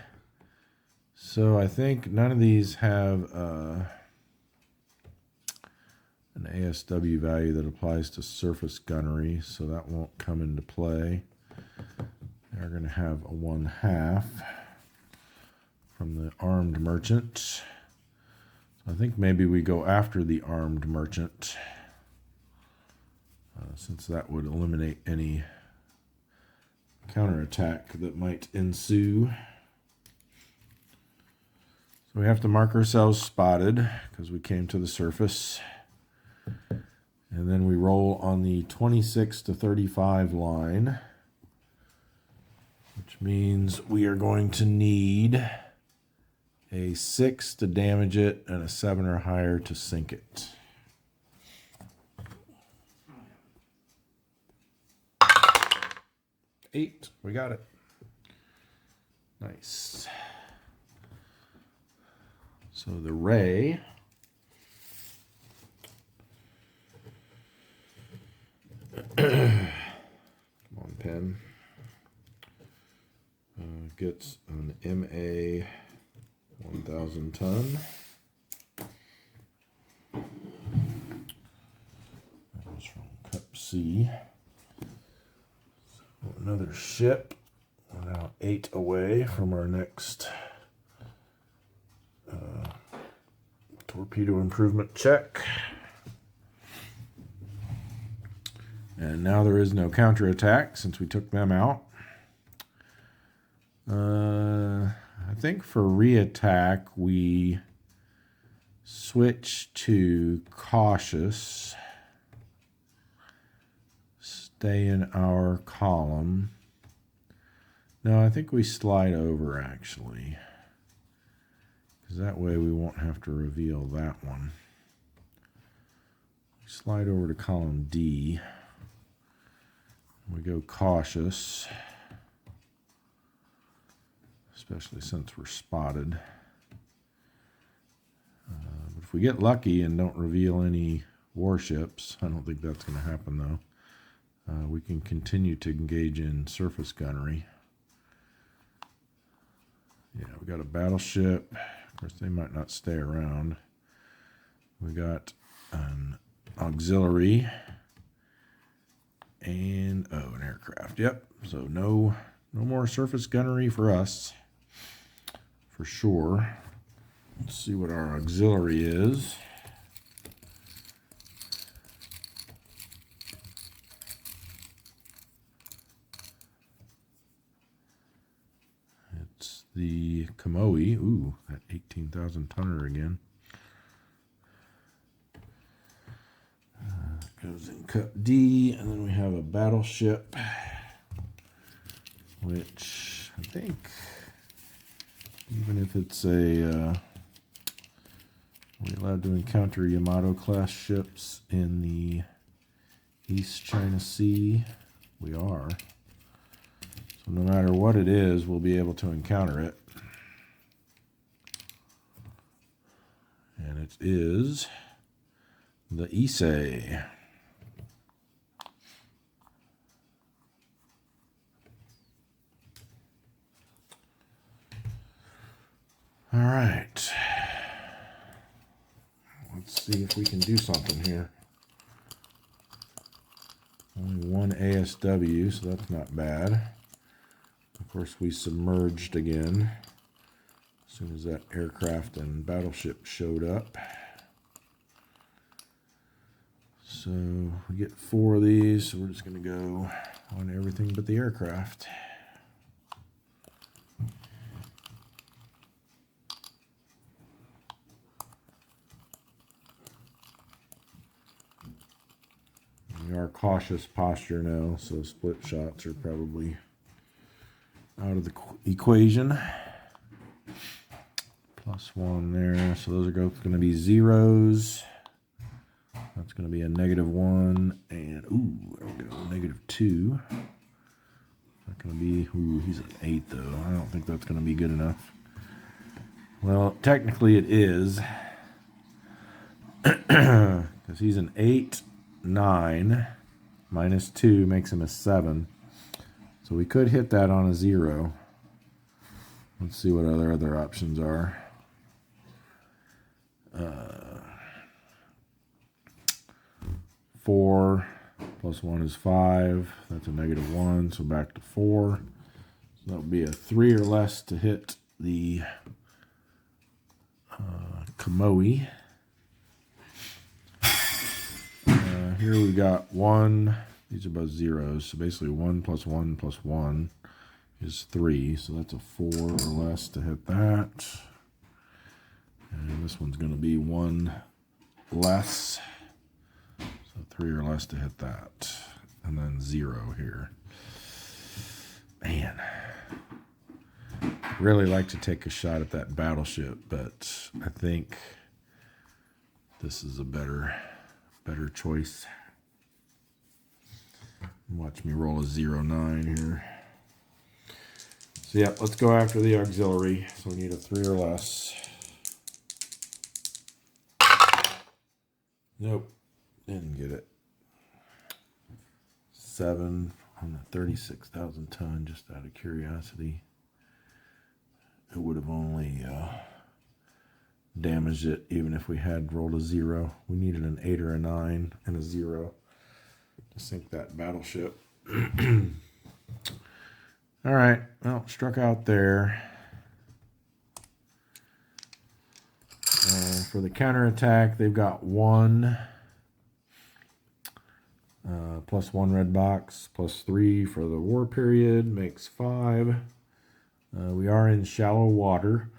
So I think none of these have an ASW value that applies to surface gunnery, so that won't come into play. They're going to have a 1/2 from the armed merchant. So I think maybe we go after the armed merchant, since that would eliminate any counterattack that might ensue. So we have to mark ourselves spotted because we came to the surface. And then we roll on the 26 to 35 line, which means we are going to need a 6 to damage it and a 7 or higher to sink it. Eight, we got it. Nice. So the ray come on, pen. Gets an MA 1,000 ton. That was from Cup C. So another ship. We're now 8 away from our next torpedo improvement check. And now there is no counterattack since we took them out. I think for reattack we switch to cautious. Stay in our column. No, I think we slide over actually, because that way we won't have to reveal that one. Slide over to column D. We go cautious, especially since we're spotted. But if we get lucky and don't reveal any warships, I don't think that's going to happen though. We can continue to engage in surface gunnery. Yeah, we got a battleship. Of course, they might not stay around. We got an auxiliary and an aircraft. Yep. So no more surface gunnery for us, for sure. Let's see what our auxiliary is. It's the Kamoi. Ooh, that 18,000 tonner again. Goes in Cup D, and then we have a battleship, which I think, even if it's a, we're allowed to encounter Yamato class ships in the East China Sea. We are. So no matter what it is, we'll be able to encounter it. And it is the Issei. All right. Let's see if we can do something here. Only one ASW, so that's not bad. Of course, we submerged again as soon as that aircraft and battleship showed up. So we get 4 of these, so we're just going to go on everything but the aircraft. We are cautious posture now, so split shots are probably out of the equation. +1 there, so those are going to be zeros. That's going to be a -1, and ooh, there we go, -2. That's going to be, ooh, he's an 8 though. I don't think that's going to be good enough. Well, technically it is, because he's an 8, 9, -2 makes him a 7. So we could hit that on a 0. Let's see what other options are. 4 + 1 is 5. That's a -1, so back to 4. So that would be a 3 or less to hit the Kamoi. Here we got 1. These are both zeros, so basically 1 + 1 + 1 is 3. So that's a 4 or less to hit that. And this one's going to be 1 less. So 3 or less to hit that. And then 0 here. Man. Really like to take a shot at that battleship, but I think this is a better choice. Watch me roll a 0-9 here. So yeah, let's go after the auxiliary. So we need a 3 or less. Nope, didn't get it. 7 on the 36,000 ton, just out of curiosity. It would have only damaged it even if we had rolled a 0. We needed an 8 or a 9 and a 0 to sink that battleship. All right, well, struck out there. For the counterattack, they've got 1 +1 red box, +3 for the war period, makes 5. We are in shallow water,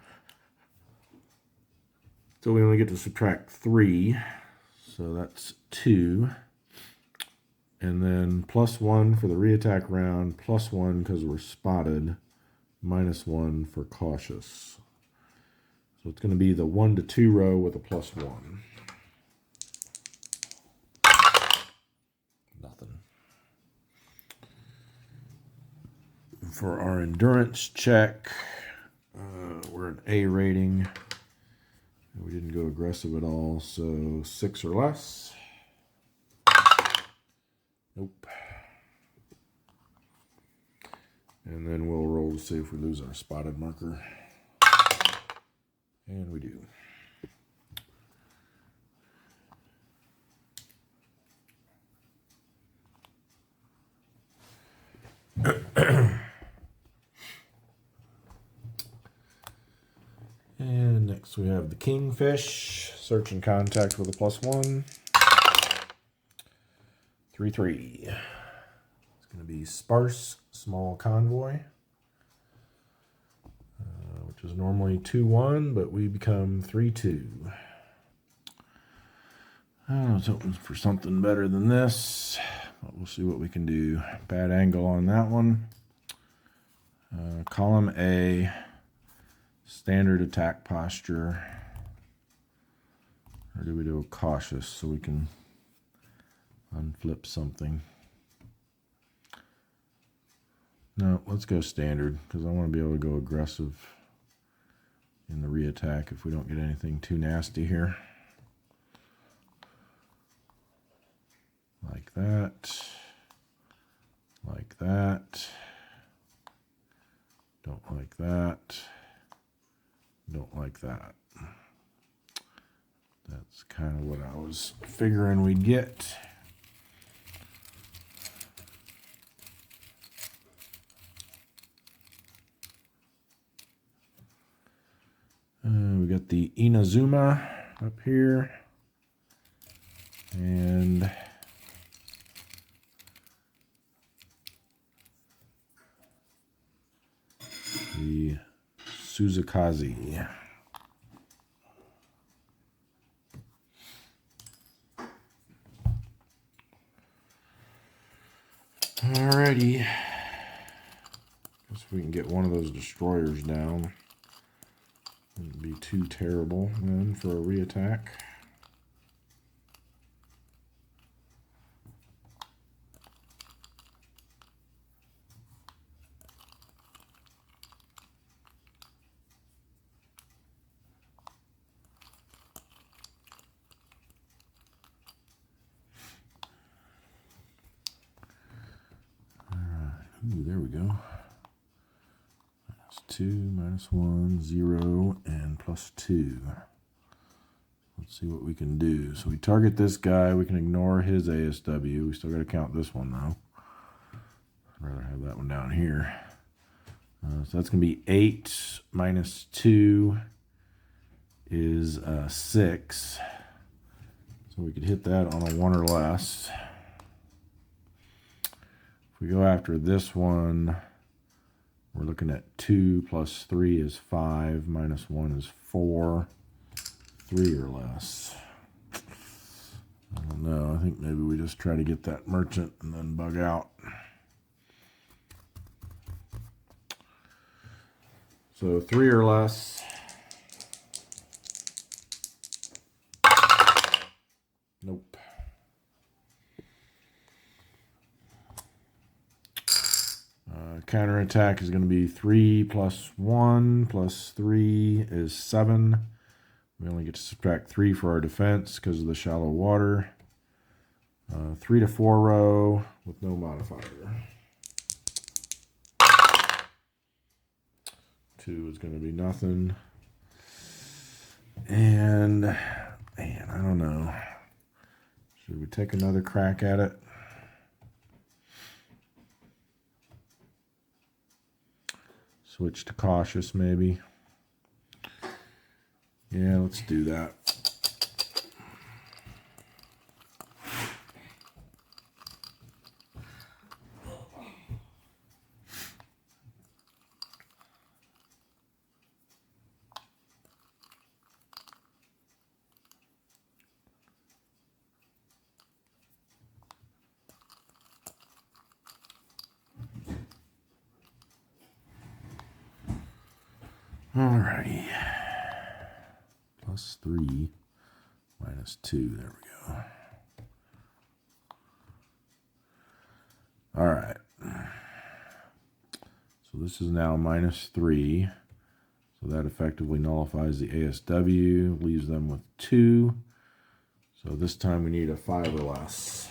so we only get to subtract 3, so that's 2. And then +1 for the reattack round, +1 because we're spotted, -1 for cautious. So it's going to be the 1 to 2 row with a +1. Nothing. For our endurance check, we're an A rating. We didn't go aggressive at all, so 6 or less. Nope. And then we'll roll to see if we lose our spotted marker. And we do. And next we have the Kingfish. Search and contact with a +1. 3/3. It's going to be Sparse Small Convoy, which is normally 2/1, but we become 3/2. I was hoping for something better than this, but we'll see what we can do. Bad angle on that one. Column A, standard attack posture. Or do we do a cautious so we can unflip something? No, let's go standard because I want to be able to go aggressive in the re-attack if we don't get anything too nasty here. Like that. Like that. Don't like that. Don't like that. That's kind of what I was figuring we'd get. We got the Inazuma up here. And the Suzukaze. Alrighty. Guess we can get one of those destroyers down. Wouldn't be too terrible then for a re-attack. Ooh, there we go. -2, -1, 0, and +2. Let's see what we can do. So we target this guy. We can ignore his ASW. We still got to count this one, though. I'd rather have that one down here. So that's going to be 8 -2 is 6. So we could hit that on a 1 or less. If we go after this one, we're looking at 2 + 3 is 5, -1 is 4, 3 or less. I don't know. I think maybe we just try to get that merchant and then bug out. So 3 or less. Nope. Counterattack is going to be 3 + 1 + 3 is 7. We only get to subtract 3 for our defense because of the shallow water. 3 to 4 row with no modifier. 2 is going to be nothing. And, man, I don't know. Should we take another crack at it? Switch to cautious, maybe. Yeah, let's do that. Alrighty. +3 -2. There we go. Alright. So this is now -3. So that effectively nullifies the ASW, leaves them with 2. So this time we need a 5 or less.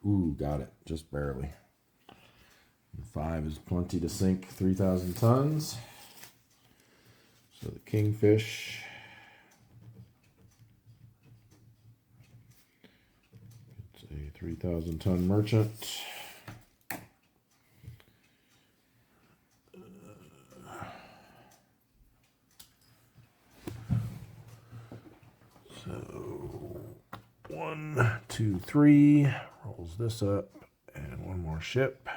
Ooh, got it. Just barely. 5 is plenty to sink 3,000 tons. So the Kingfish. It's a 3,000 ton merchant. 1, 2, 3. Rolls this up. And one more ship.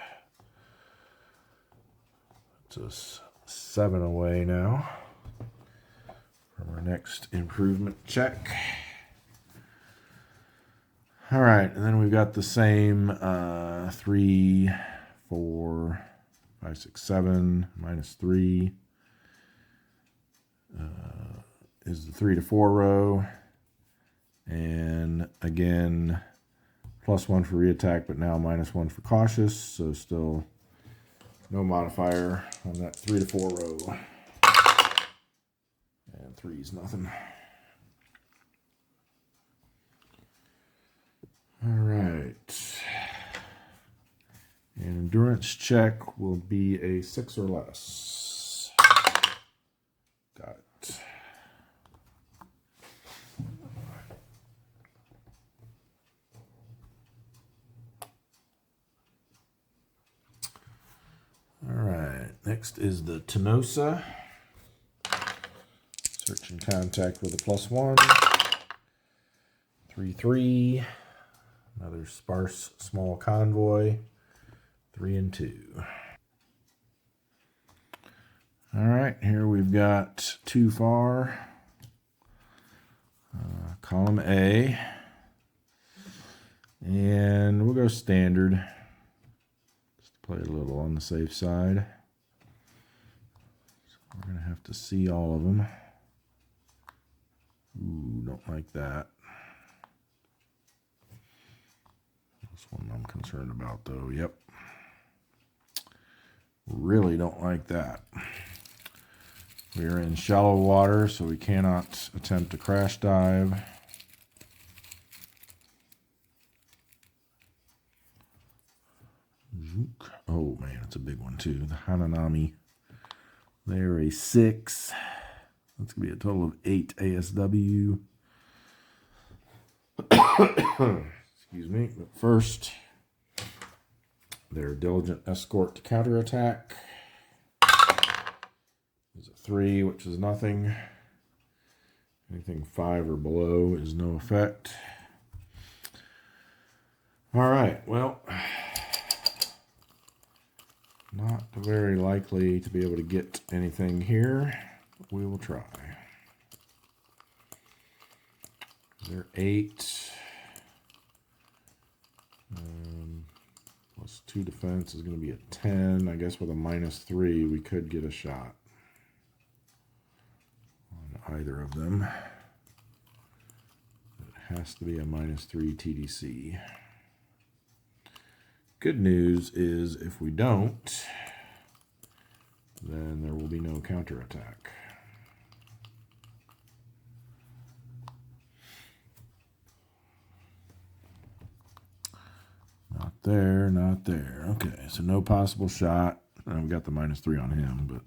It's us 7 away now from our next improvement check. All right, and then we've got the same 3, 4, 5, 6, 7, -3 is the 3 to 4 row. And again, +1 for reattack, but now -1 for cautious. So still no modifier on that 3 to 4 row. And 3 is nothing. All right. And endurance check will be a 6 or less. Got it. All right, next is the Tenosa. Search and contact with a +1. 3, 3. Another sparse small convoy. 3 and 2. All right, here we've got 2 far. Column A. And we'll go standard. Play a little on the safe side. So we're going to have to see all of them. Ooh, don't like that. This one I'm concerned about, though. Yep. Really don't like that. We're in shallow water, so we cannot attempt a crash dive. Oh man, it's a big one too. The Hananami. They're a 6. That's gonna be a total of 8 ASW. Excuse me. But first, their diligent escort to counterattack is a 3, which is nothing. Anything 5 or below is no effect. All right. Well. Not very likely to be able to get anything here. But we will try. They're 8. +2 defense is going to be a 10. I guess with a -3, we could get a shot on either of them. It has to be a -3 TDC. Good news is if we don't, then there will be no counterattack. Not there, not there. Okay, so no possible shot. I've got the -3 on him, but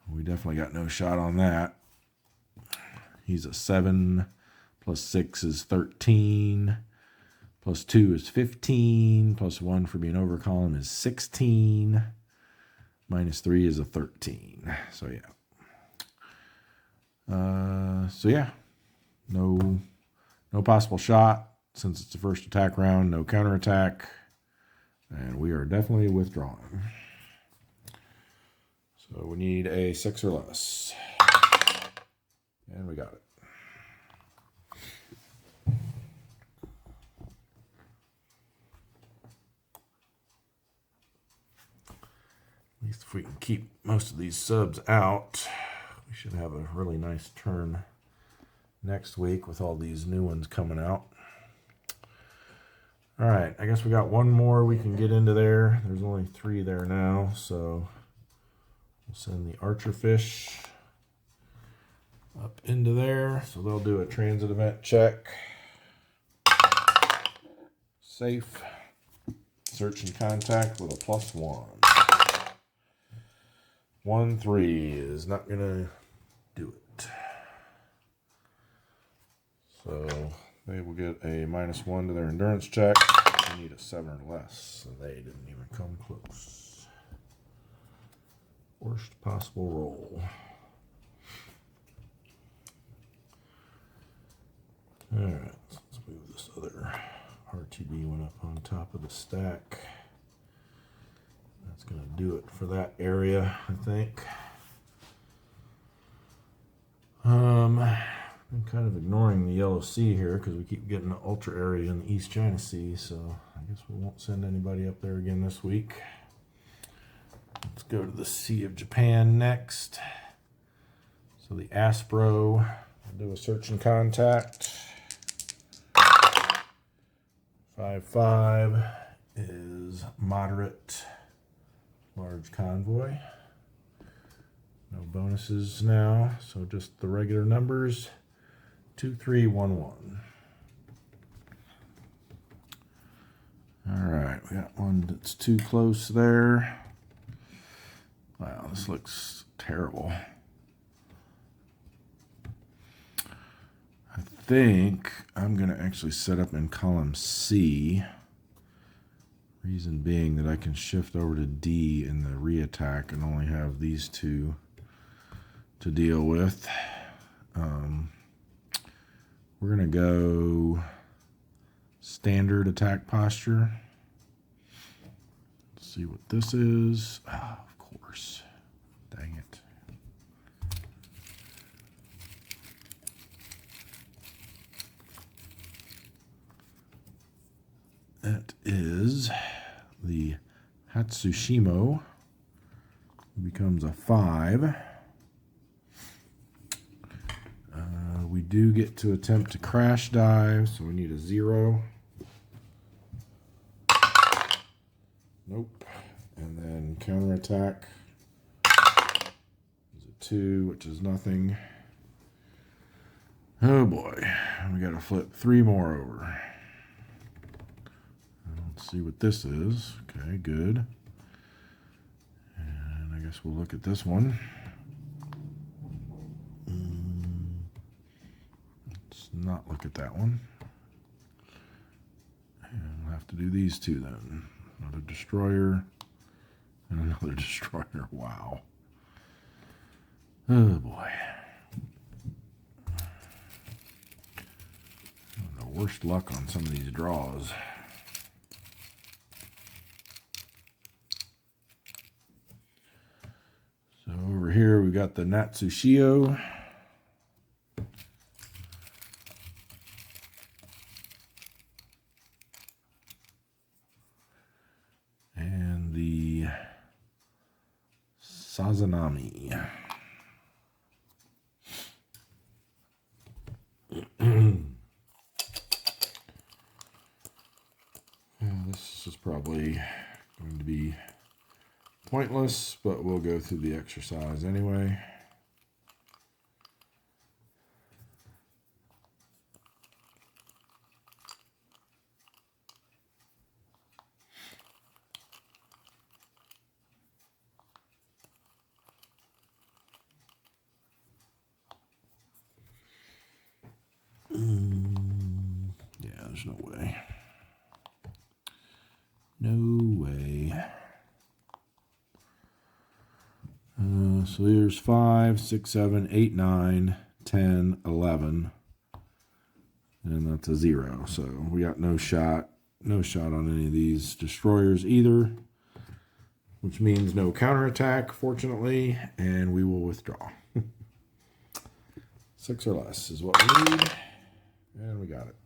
we definitely got no shot on that. He's a 7, +6 is 13. +2 is 15. +1 for being over column is 16. -3 is a 13. So yeah. No possible shot since it's the first attack round. No counterattack, and we are definitely withdrawing. So we need a 6 or less, and we got it. At least if we can keep most of these subs out, we should have a really nice turn next week with all these new ones coming out. All right, I guess we got one more we can get into there. There's only 3 there now, so we'll send the archer fish up into there. So they'll do a transit event check. Safe. Search and contact with a +1. 1, 3 is not gonna do it. So they will get a -1 to their endurance check. They need a 7 or less, and they didn't even come close. Worst possible roll. All right, let's Move this other RTD one up on top of the stack. That's going to do it for that area, I think. I'm kind of ignoring the yellow sea here because we keep getting the ultra area in the East China Sea, so I guess we won't send anybody up there again this week. Let's go to the Sea of Japan next. So the Aspro, I'll do a search and contact. 5-5 is moderate, large convoy. No bonuses now, so just the regular numbers. 2311. All right, we got one that's too close there. Wow, this looks terrible. I think I'm going to actually set up in column C. Reason being that I can shift over to D in the re-attack and only have these two to deal with. We're going to go standard attack posture. Let's see what this is. Ah, of course. Dang it. That is the Hatsushimo. Becomes a 5. We do get to attempt to crash dive, so we need a 0. Nope. And then counterattack is a 2, which is nothing. Oh boy. We got to flip 3 more over. Let's see what this is. Okay, good. And I guess we'll look at this one. Let's not look at that one. And we'll have to do these two then. Another destroyer and another destroyer. Wow. Oh boy. The worst luck on some of these draws. So over here we got the Natsushio. And the Sazanami. This is probably going to be pointless, but we'll go through the exercise anyway. Yeah, there's no way. No way. So here's 5, 6, 7, 8, 9, 10, 11. And that's a 0. So we got no shot. No shot on any of these destroyers either. Which means no counterattack, fortunately. And we will withdraw. 6 or less is what we need. And we got it.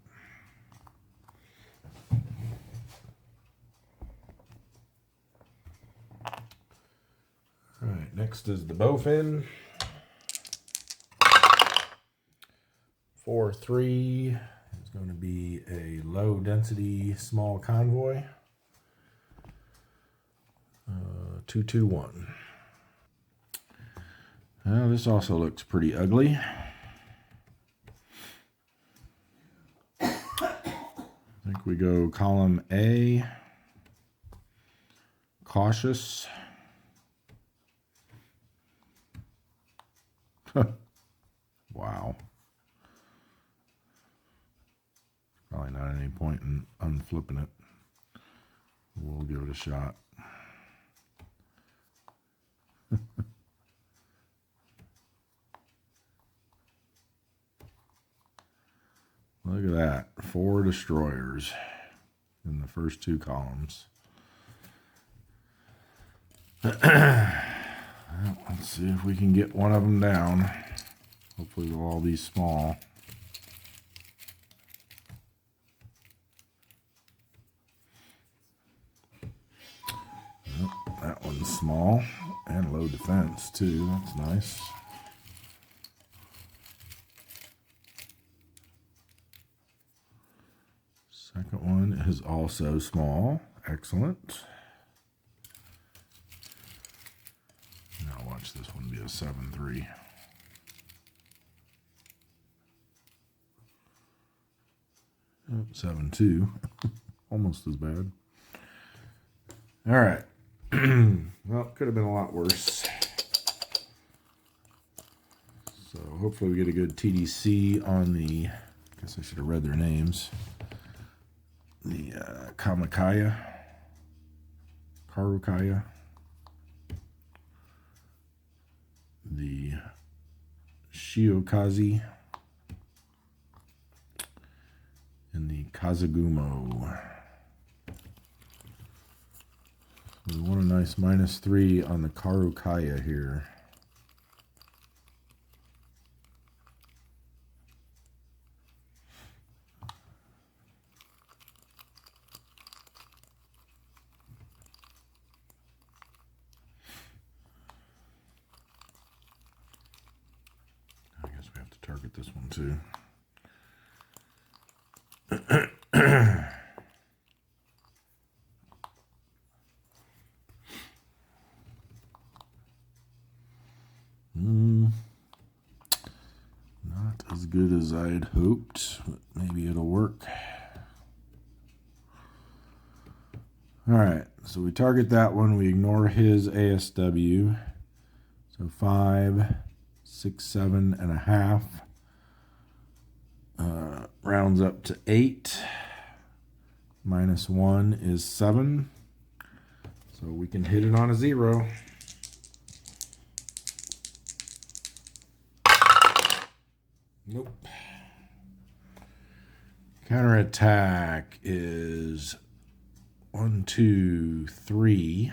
All right, next is the bowfin. 4-3 is going to be a low density small convoy. 2-2-1. Now this also looks pretty ugly. I think we go column A. Cautious. Wow. Probably not any point in unflipping it. We'll give it a shot. Look Look at that. 4 destroyers in the first 2 columns. Let's see if we can get one of them down. Hopefully they'll all be small. That one's small and low defense too. That's nice. Second one is also small. Excellent. Now watch this one be a 7-3. Oh, 7-2. Almost as bad. All right. Well, could have been a lot worse. So hopefully we get a good TDC on the, I guess I should have read their names. The Karukaya, the Shiokaze, and the Kazagumo. We want a nice -3 on the Karukaya here. I guess we have to target this one too. Not as good as I'd hoped, but maybe it'll work. All right, so we target that one. We ignore his ASW. So 5, 6, 7.5. Rounds up to 8. -1 is 7. So we can hit it on a 0. Nope. Counterattack is 1, 2, 3,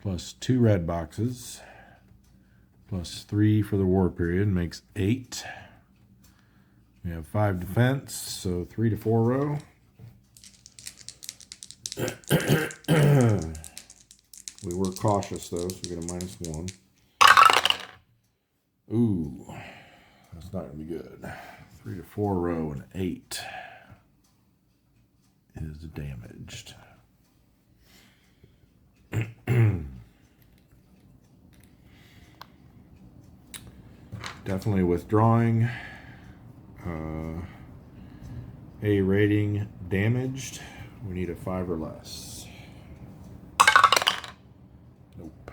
plus 2 red boxes, plus 3 for the war period, makes 8. We have 5 defense, so 3 to 4 row. We were cautious though, so we get a -1. Ooh, that's not gonna be good. 3 to 4 row and 8 is damaged. Definitely withdrawing. A rating damaged. We need a 5 or less. Nope.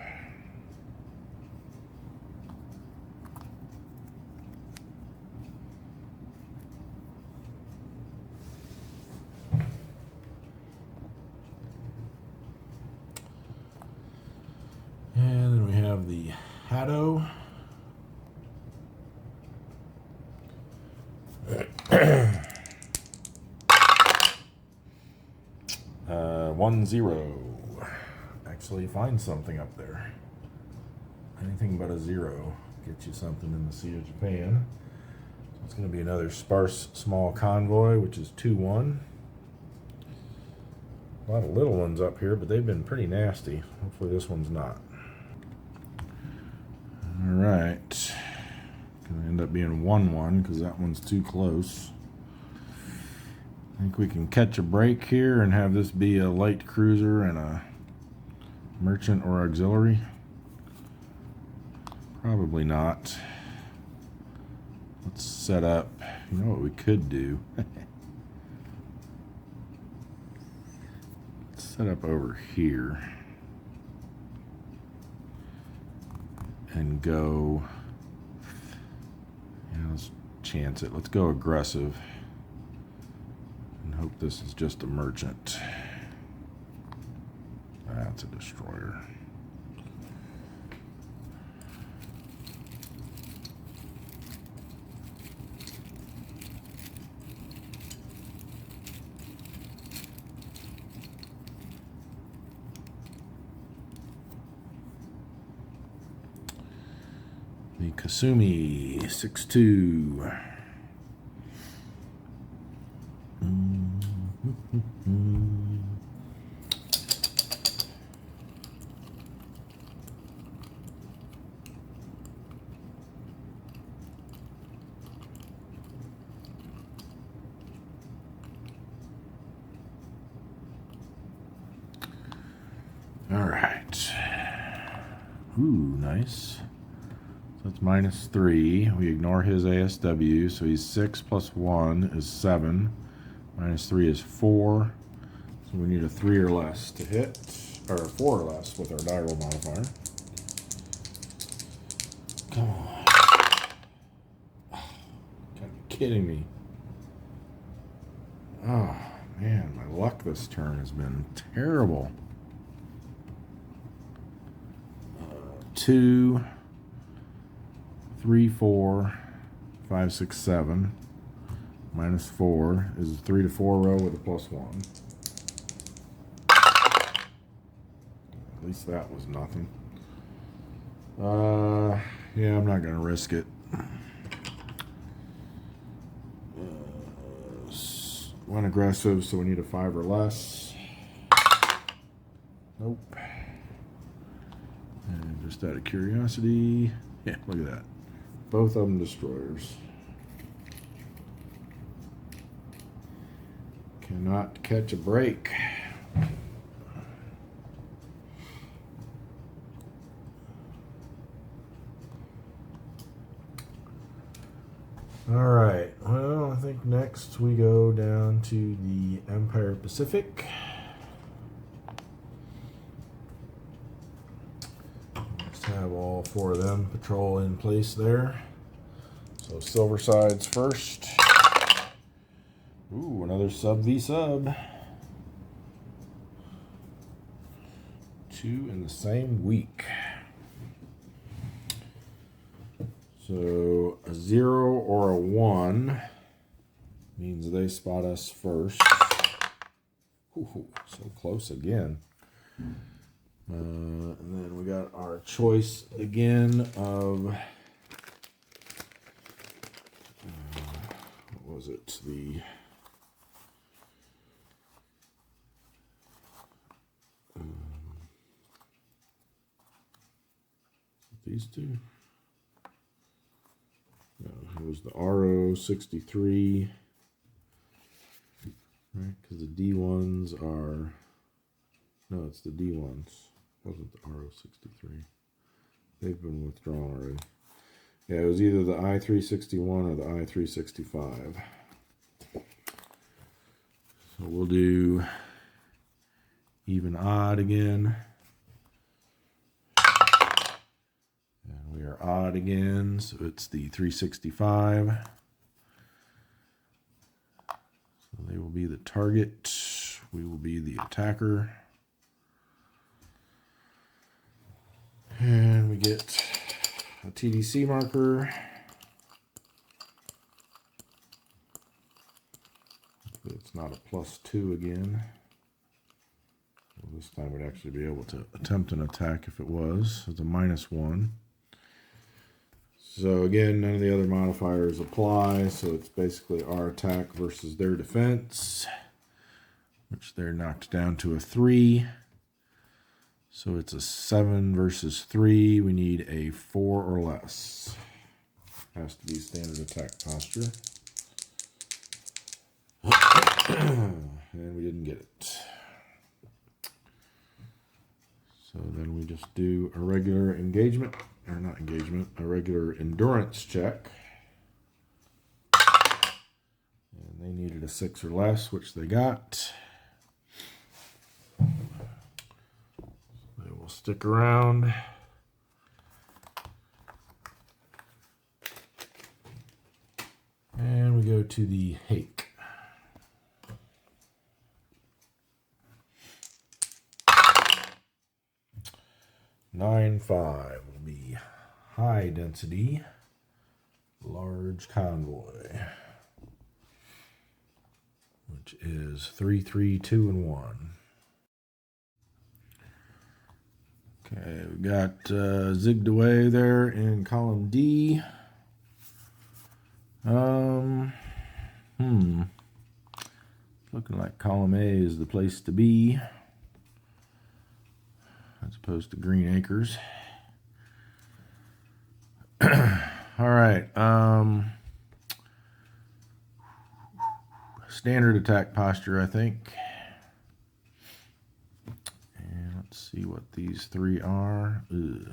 And then we have the Hado. 1-0. Actually, find something up there. Anything but a 0 gets you something in the Sea of Japan. So it's going to be another sparse small convoy, which is 2-1. A lot of little ones up here, but they've been pretty nasty. Hopefully this one's not. All right. Going to end up being 1-1 because that one's too close. I think we can catch a break here and have this be a light cruiser and a merchant or auxiliary. Probably not. Let's set up. You know what we could do? Let's set up over here and go. Yeah, let's chance it. Let's go aggressive. Hope this is just a merchant. That's a destroyer. The Kasumi 6.2. All right. Ooh, nice. So it's -3. We ignore his ASW, so he's 6 plus 1 is 7. -3 is 4. So we need a 3 or less to hit, or 4 or less with our die roll modifier. Come on. Oh, gotta be kidding me. Oh, man, my luck this turn has been terrible. 2, 3, 4, 5, 6, 7. -4 is a 3 to 4 row with a +1. At least that was nothing. Yeah, I'm not gonna risk it. Went aggressive, so we need a 5 or less. Nope. And just out of curiosity, yeah, look at that. Both of them destroyers. Cannot catch a break. All right, well, I think next we go down to the Empire Pacific. Just have all 4 of them patrol in place there. So Silver Sides first. Ooh, another sub v sub. 2 in the same week. So a 0 or a 1 means they spot us first. Ooh, so close again. And then we got our choice again of what was it? These two. No, it was the RO63, right? Because the D1s are, no, it's the D1s. It wasn't the RO63. They've been withdrawn already. Yeah, it was either the I361 or the I365. So we'll do even odd again. We are odd again, so it's the 365. So they will be the target. We will be the attacker. And we get a TDC marker. It's not a +2 again. Well, this time we'd actually be able to attempt an attack if it was. It's a -1. So again, none of the other modifiers apply, so it's basically our attack versus their defense, which they're knocked down to a 3. So it's a 7 versus 3. We need a 4 or less. Has to be standard attack posture. And we didn't get it. So then we just do a regular engagement. Or not engagement, a regular endurance check. And they needed a 6 or less, which they got. They will stick around. And we go to the Hake. (9-5) will be high density, large convoy, which is 3, 3, 2, and 1. Okay, we got zigged away there in column D. Looking like column A is the place to be, as opposed to Green Acres. All right. Standard attack posture, I think. And let's see what these three are. Ugh.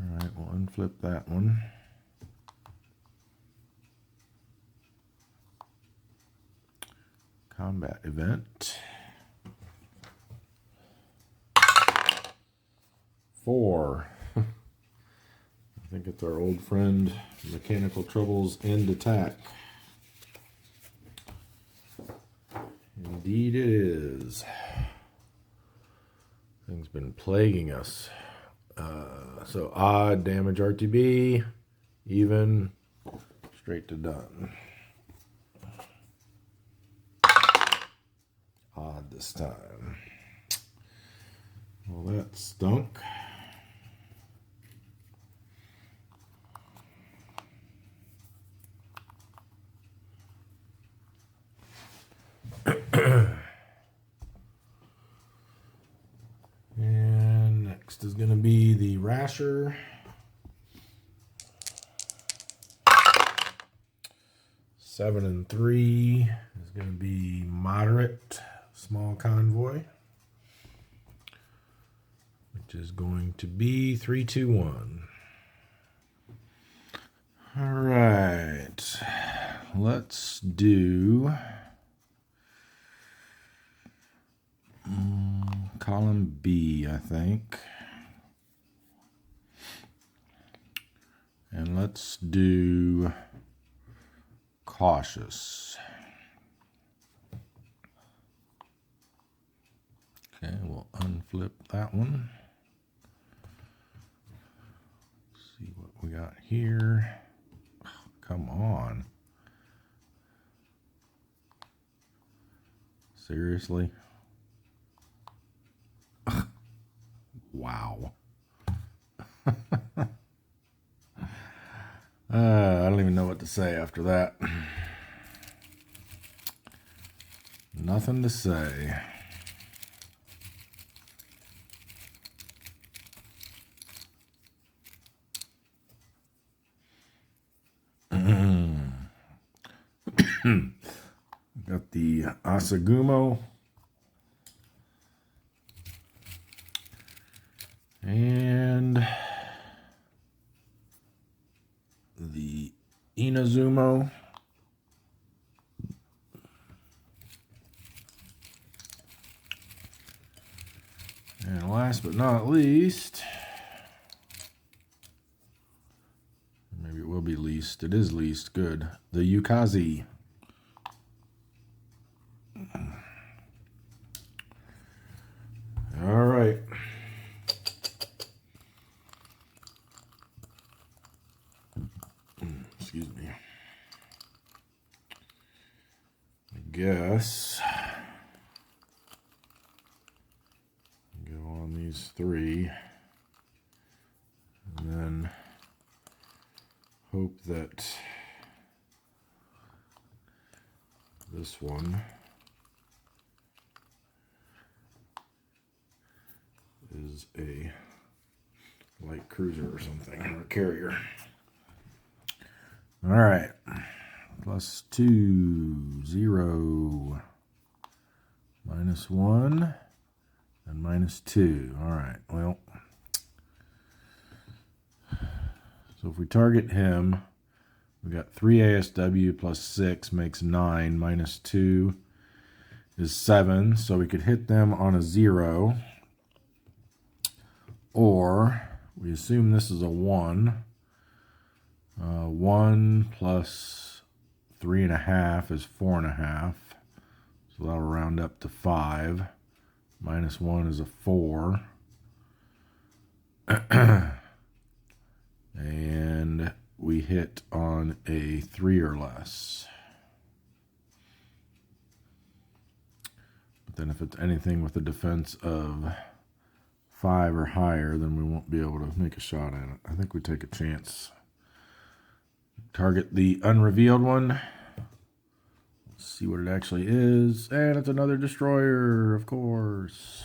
All right, we'll unflip that one. Combat event. 4. I think it's our old friend, Mechanical Troubles End Attack. Indeed it is. Thing's been plaguing us. So odd, damage RTB, even, straight to done. Odd this time. Well, that stunk. And next is going to be the Rasher. 7 and 3 is going to be moderate small convoy, which is going to be 3, 2, 1. All right, let's do column B, I think. And let's do cautious. Okay, we'll unflip that one. Let's see what we got here. Oh, come on. Seriously? Wow. I don't even know what to say after that. Nothing to say. Got the Asagumo. And the Inazumo. And last but not least, maybe it will be least. It is least. Good. The Yukazi. All right. Excuse me. I guess go on these 3 and then hope that this one is a light cruiser or something, or a carrier. All right, +2, 0, -1, and -2. All right, well, so if we target him, we got 3 ASW plus 6 makes 9, -2 is 7, so we could hit them on a 0, or we assume this is a 1. 1 plus 3.5 is 4.5. So that'll round up to 5. -1 is a 4. And we hit on a 3 or less. But then if it's anything with a defense of 5 or higher, then we won't be able to make a shot at it. I think we take a chance. Target the unrevealed one. Let's see what it actually is. And it's another destroyer, of course.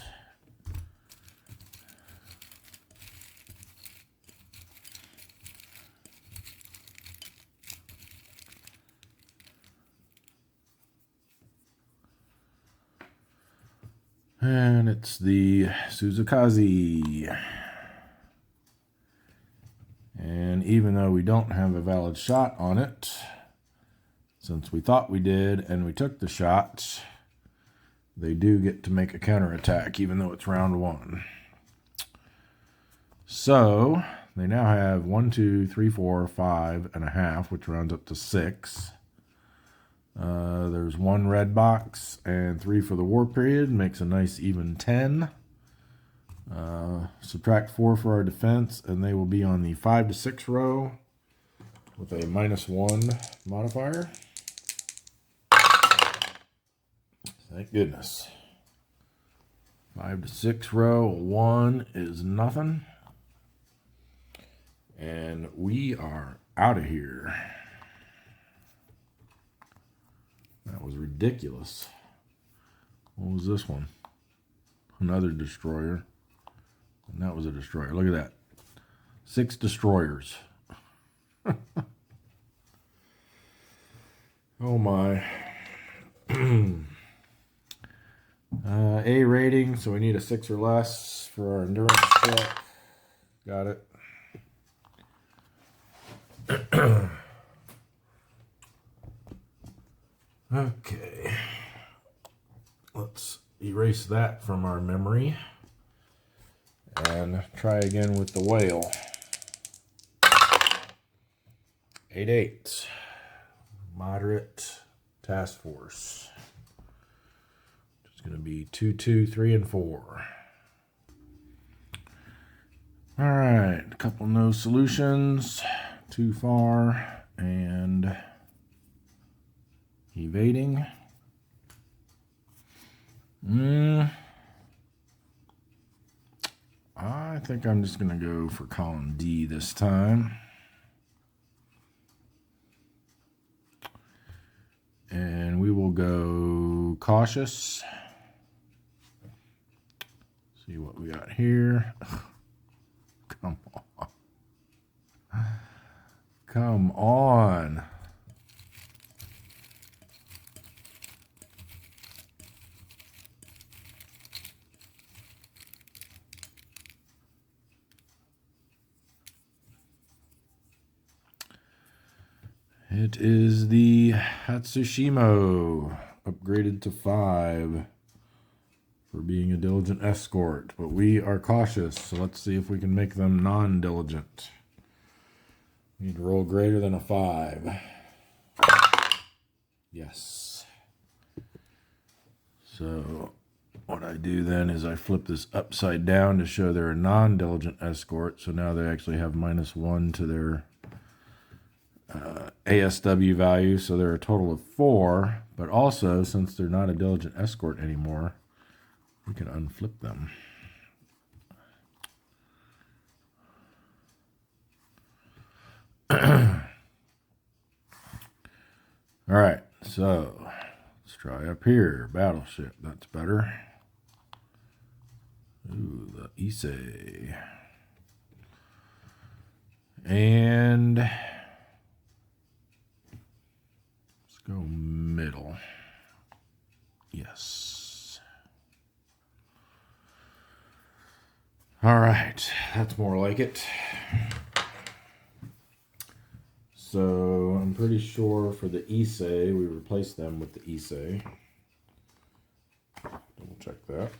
And it's the Suzukaze. And even though we don't have a valid shot on it, since we thought we did and we took the shot, they do get to make a counterattack even though it's round 1. So they now have 1, 2, 3, 4, 5 and a half, which rounds up to 6. There's 1 red box and 3 for the war period, makes a nice even 10. Subtract 4 for our defense, and they will be on the 5 to 6 row with a -1 modifier. Thank goodness. 5 to 6 row, 1 is nothing. And we are out of here. That was ridiculous. What was this one? Another destroyer. And that was a destroyer. Look at that. 6 destroyers. Oh my. A rating, so we need a 6 or less for our endurance check. Got it. Okay. Let's erase that from our memory and try again with the whale. 8-8. Moderate task force. It's going to be 2, 2, 3, and 4. All right, a couple no solutions. Too far and evading. I think I'm just going to go for column D this time. And we will go cautious. See what we got here. Come on. Come on. It is the Hatsushimo, upgraded to 5 for being a diligent escort, but we are cautious, so let's see if we can make them non-diligent. Need to roll greater than a 5. Yes. So what I do then is I flip this upside down to show they're a non-diligent escort, so now they actually have -1 to their ASW value, so they're a total of 4, but also, since they're not a diligent escort anymore, we can unflip them. All right, so let's try up here. Battleship, that's better. Ooh, the Issei. And let's go middle. Yes. All right, that's more like it. So I'm pretty sure for the Issei, we replaced them with the Issei. Double check that.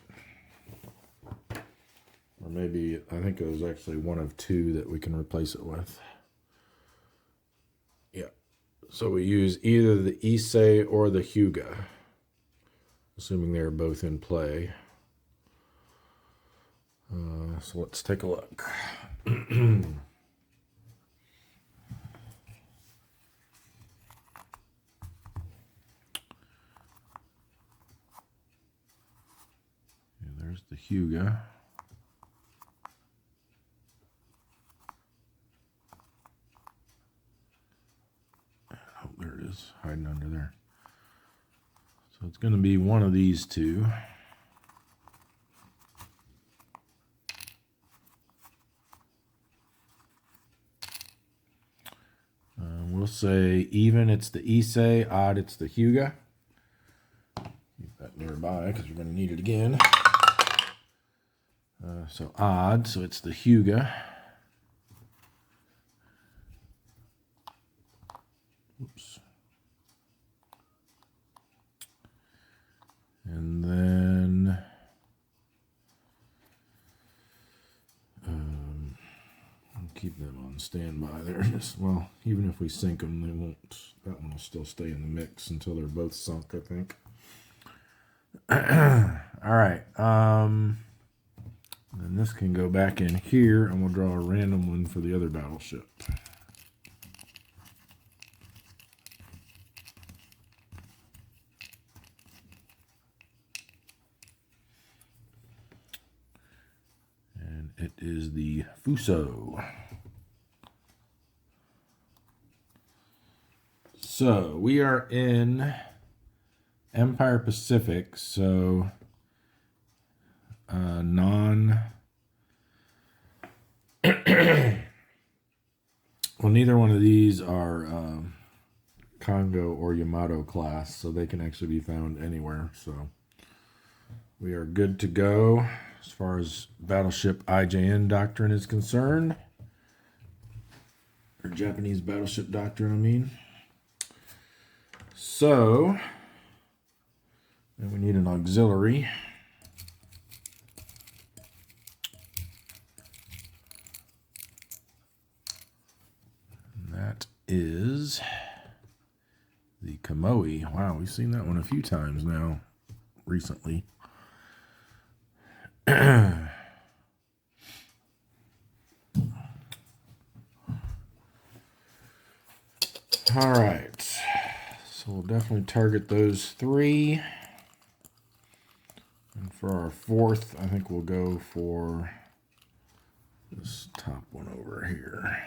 Or maybe, I think it was actually one of 2 that we can replace it with. Yeah. So we use either the Issei or the Hyuga, assuming they're both in play. So let's take a look. There's the Hyuga. hiding under there. So it's going to be one of these two. We'll say even, it's the Issei, odd, it's the Hyuga. Keep that nearby because we're going to need it again. So odd, so it's the Hyuga. Oops. And then I'll keep them on standby there. Well, even if we sink them, they won't. That one will still stay in the mix until they're both sunk, I think. All right. Then this can go back in here, and we'll draw a random one for the other battleship. And it is the Fuso. So we are in Empire Pacific, so well, neither one of these are Congo or Yamato class, so they can actually be found anywhere. So we are good to go as far as battleship IJN doctrine is concerned, or Japanese battleship doctrine, I mean. So then we need an auxiliary. That is the Kamoi. Wow, we've seen that one a few times now recently. All right, so we'll definitely target those three. And for our fourth, I think we'll go for this top one over here.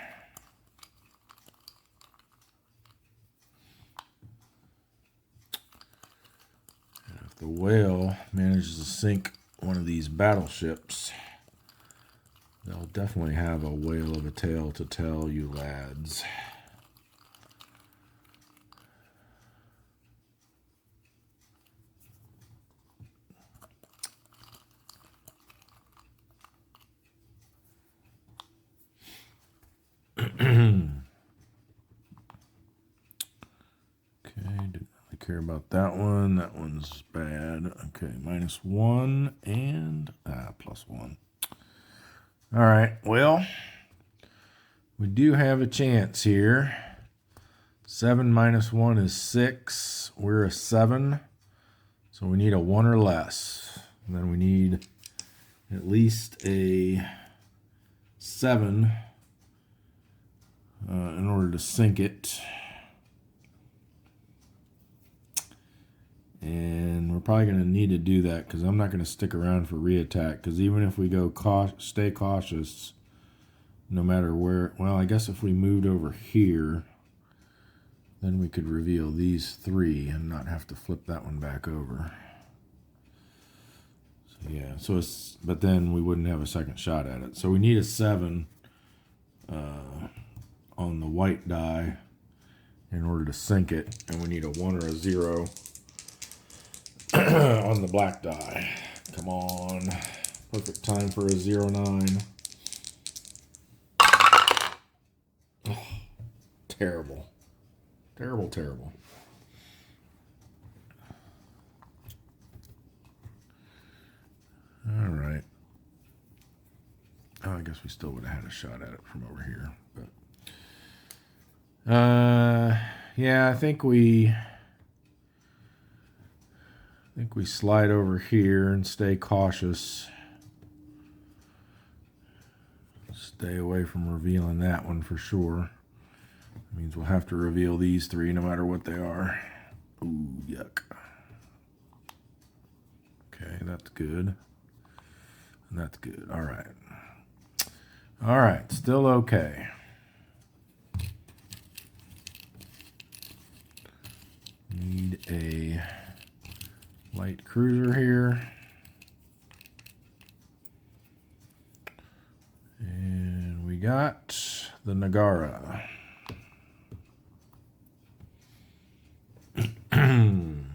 The whale manages to sink one of these battleships, they'll definitely have a whale of a tale to tell you lads. Care about that one. That one's bad. Okay, -1 and +1. All right, well, we do have a chance here. 7 minus 1 is 6. We're a 7, so we need a 1 or less. And then we need at least a 7 in order to sink it. And we're probably going to need to do that because I'm not going to stick around for reattack, because even if we go stay cautious, no matter where, well, I guess if we moved over here, then we could reveal these 3 and not have to flip that one back over. So yeah, so it's, but then we wouldn't have a second shot at it. So we need a 7 on the white die in order to sink it, and we need a 1 or a 0 on the black die. Come on. Perfect time for a 0-9. Oh, terrible. Terrible, terrible. All right. Oh, I guess we still would have had a shot at it from over here. But yeah, I think we slide over here and stay cautious. Stay away from revealing that one for sure. That means we'll have to reveal these 3 no matter what they are. Ooh, yuck. Okay, that's good. And that's good. All right. All right, still okay. Need a light cruiser here. And we got the Nagara. Come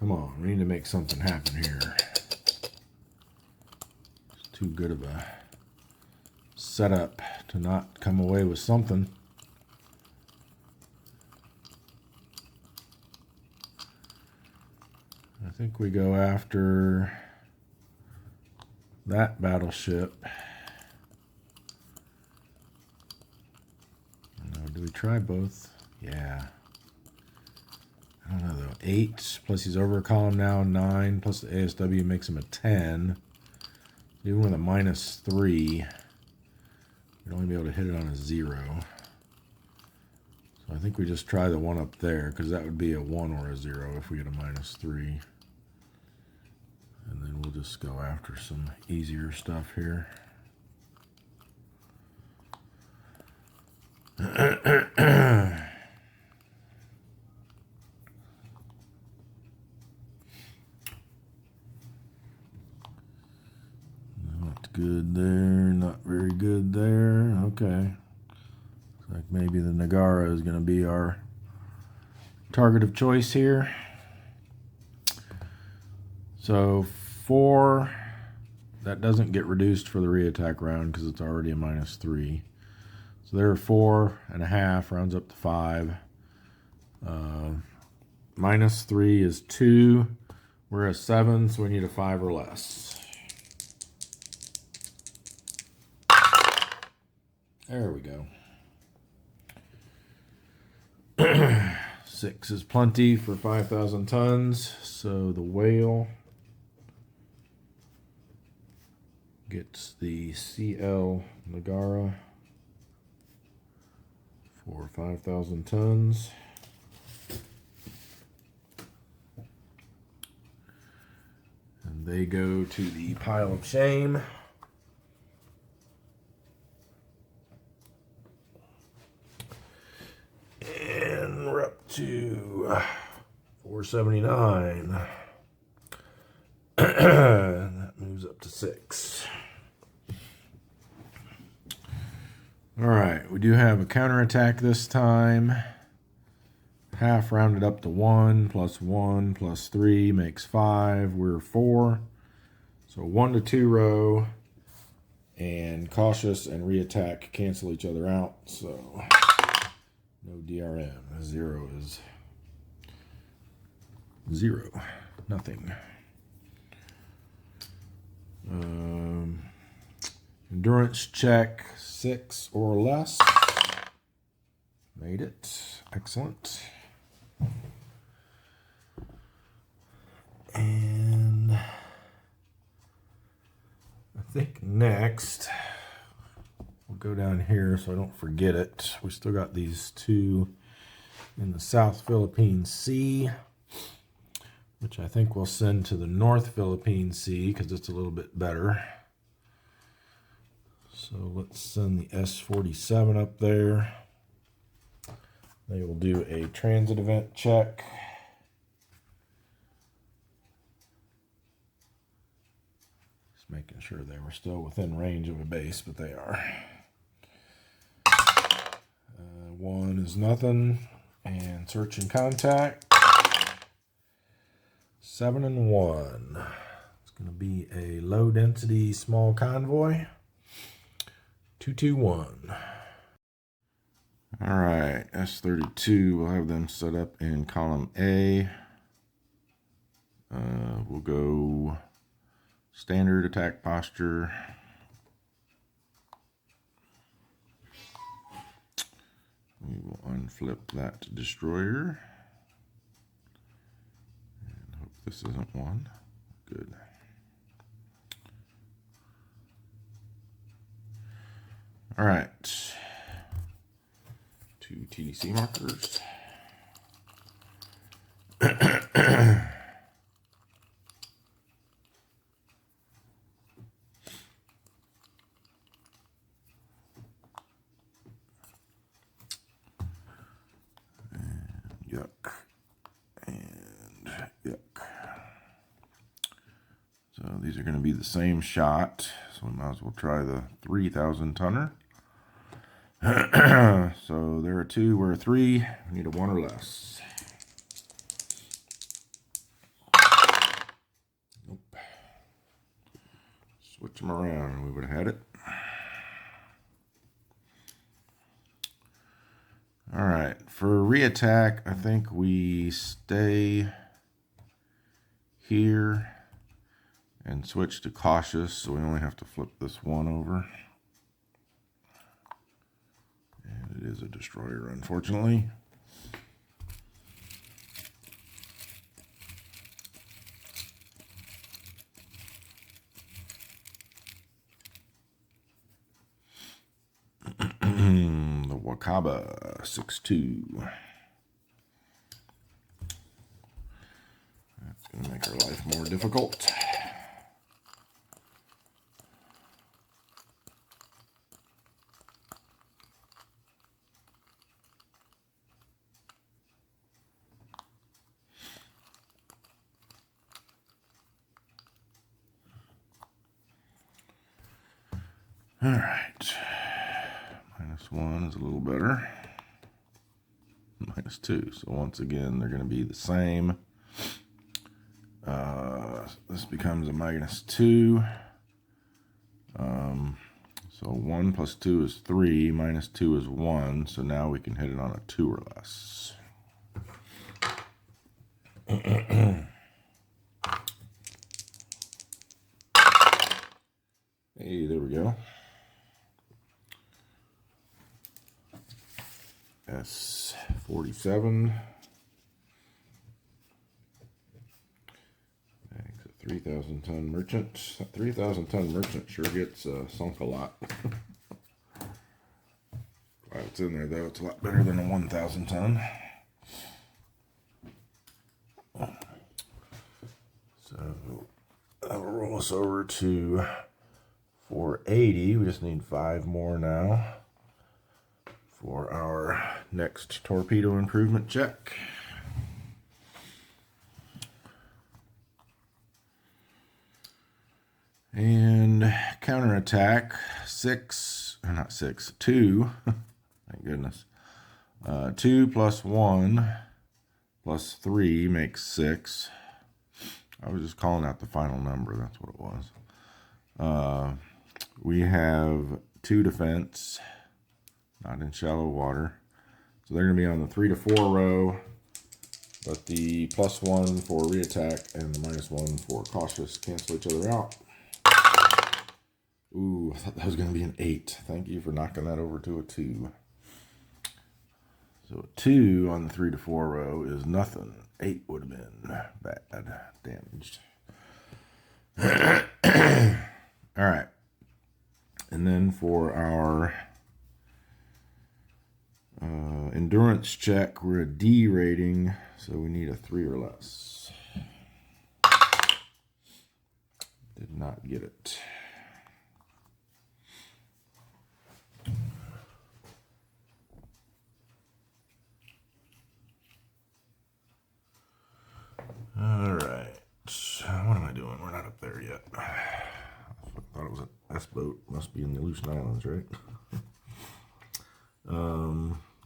on, we need to make something happen here. It's too good of a setup to not come away with something. I think we go after that battleship. No, do we try both? Yeah. I don't know though. 8 plus he's over a column now. 9 plus the ASW makes him a 10. Even with a -3, we'd only be able to hit it on a 0. So I think we just try the one up there because that would be a 1 or a 0 if we get a -3. And then we'll just go after some easier stuff here. Not good there, not very good there. Okay. Looks like maybe the Nagara is going to be our target of choice here. So 4, that doesn't get reduced for the reattack round because it's already a -3. So there are 4.5, rounds up to 5. -3 is 2. We're a 7, so we need a 5 or less. There we go. 6 is plenty for 5,000 tons. So the whale gets the CL Nagara for 5,000 tons. And they go to the pile of shame. And we're up to 479. That moves up to 6. All right, we do have a counterattack this time. Half rounded up to 1 plus 1 plus 3 makes 5. We're 4. So 1 to 2 row. And cautious and reattack cancel each other out. So no DRM. 0 is 0. Nothing. Endurance check 6 or less. Made it. Excellent. And I think next we'll go down here so I don't forget it. We still got these 2 in the South Philippine Sea, which I think we'll send to the North Philippine Sea because it's a little bit better. So let's send the S-47 up there. They will do a transit event check. Just making sure they were still within range of a base, but they are. 1 is nothing. And search and contact. 7 and 1. It's going to be a low density small convoy. 221. All right, S-32, we'll have them set up in column A. We'll go standard attack posture. We will unflip that destroyer. And hope this isn't one. Good. All right. 2 TDC markers. Yep. these are going to be the same shot, so we might as well try the 3,000 tonner. So there are 2, we're a 3, we need a 1 or less. Nope. Switch them around and we would have had it. All right, for reattack, I think we stay here and switch to cautious, so we only have to flip this 1 over. And it is a destroyer, unfortunately. The Wakaba 6-2. That's going to make our life more difficult. All right. -1 is a little better. -2. So once again, they're going to be the same. This becomes a -2. So 1 plus 2 is 3. -2 is 1. So now we can hit it on a 2 or less. Hey, there we go. S47. Thanks, a 3,000 ton merchant. That 3,000 ton merchant sure gets sunk a lot. While it's in there, though, it's a lot better than a 1,000 ton. So that'll roll us over to 480. We just need 5 more now for our next torpedo improvement check. And counterattack 2. Thank goodness. 2 plus 1 plus 3 makes 6. I was just calling out the final number. That's what it was. We have 2 defense, not in shallow water. So they're going to be on the 3 to 4 row, but the +1 for reattack and the -1 for cautious cancel each other out. Ooh, I thought that was going to be an 8. Thank you for knocking that over to a 2. So a 2 on the 3 to 4 row is nothing. 8 would have been bad, damaged. All right. And then for our endurance check, we're a D rating, so we need a 3 or less. Did not get it. All right. What am I doing? We're not up there yet. I thought it was an S-boat. Must be in the Aleutian Islands, right?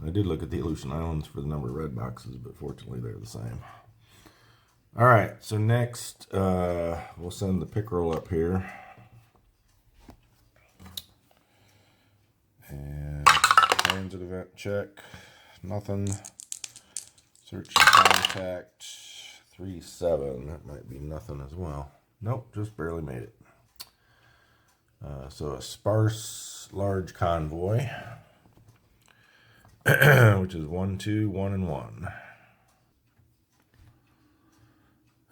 I did look at the Aleutian Islands for the number of red boxes, but fortunately they're the same. All right. So next, we'll send the pickerel up here. And transit event check. Nothing. Search and contact. 3-7. That might be nothing as well. Nope, just barely made it. So a sparse large convoy, which is 1, 2, 1, and 1.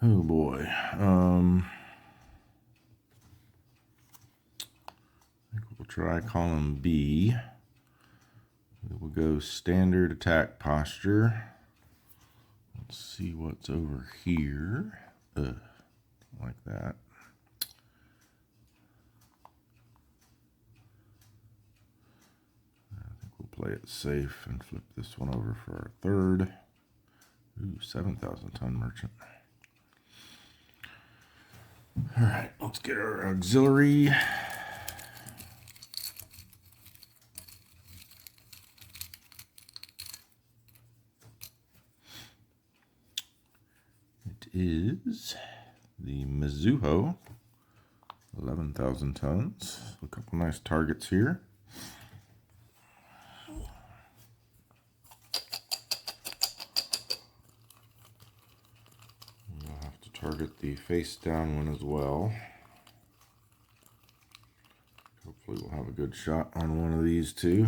Oh boy. I think we'll try column B. We'll go standard attack posture. Let's see what's over here. Like that. I think we'll play it safe and flip this one over for our 3rd. Ooh, 7,000 ton merchant. All right, let's get our auxiliary. It is the Mizuho 11,000 tons. A couple nice targets here. We'll have to target the face down one as well. Hopefully we'll have a good shot on one of these two.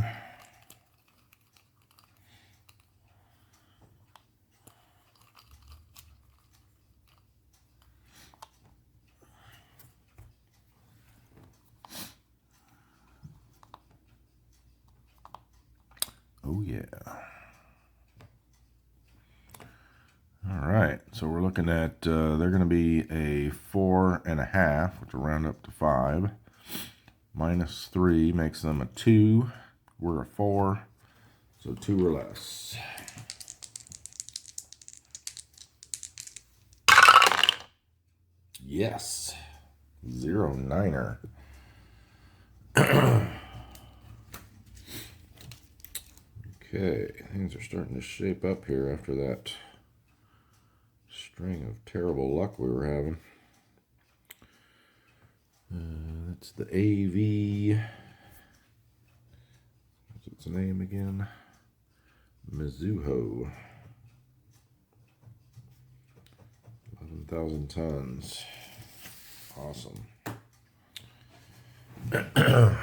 Oh yeah. All right, so we're looking at, they're going to be a 4.5, which will round up to 5. Minus 3 makes them a 2. We're a 4, so 2 or less. Yes, 0.9er. Okay, things are starting to shape up here after that string of terrible luck we were having. That's the AV. What's its name again? Mizuho. 11,000 tons. Awesome. Another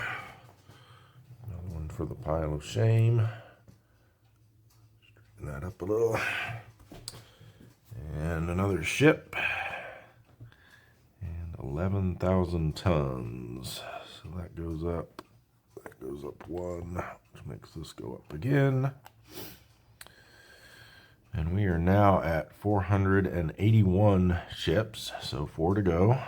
one for the pile of shame. Straighten that up a little. And another ship. And 11,000 tons. So that goes up. That goes up 1, which makes this go up again. And we are now at 481 ships, so 4 to go.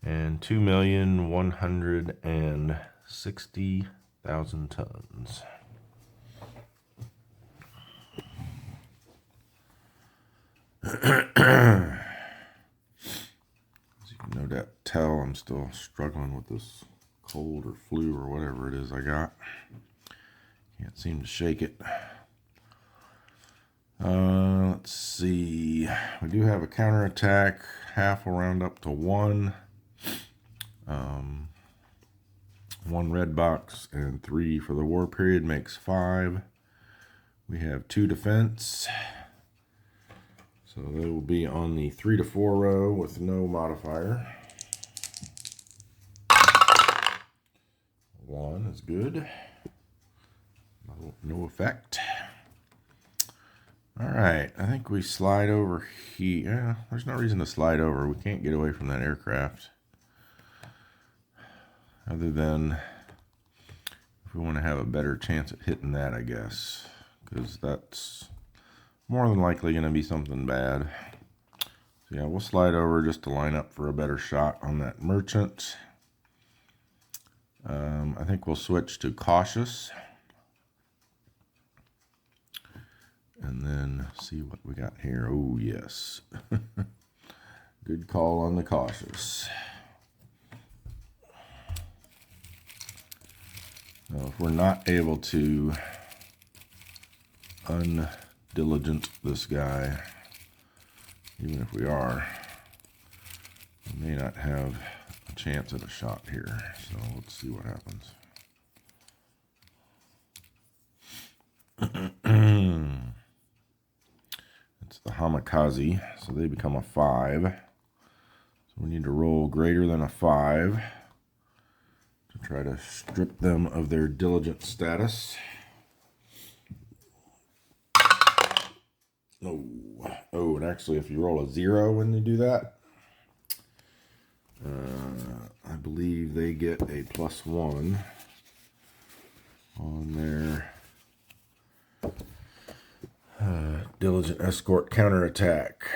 And 2,160,000 tons. As you can no doubt tell, I'm still struggling with this cold or flu or whatever it is I got. Can't seem to shake it. Let's see. We do have a counterattack. Half will round up to 1. 1 red box and 3 for the war period makes 5. We have 2 defense. So they will be on the 3 to 4 row with no modifier. 1 is good. No effect. All right, I think we slide over here. There's no reason to slide over. We can't get away from that aircraft. Other than if we want to have a better chance at hitting that, I guess. Because that's more than likely going to be something bad. So yeah, we'll slide over just to line up for a better shot on that merchant. I think we'll switch to cautious. And then see what we got here. Oh, yes. Good call on the cautious. Now, if we're not able to undiligent this guy, even if we are, we may not have a chance at a shot here. So let's see what happens. It's the Hamikaze, so they become a 5. So we need to roll greater than a 5 to try to strip them of their diligent status. Oh, and actually if you roll a 0 when you do that, I believe they get a +1 on their diligent escort counterattack.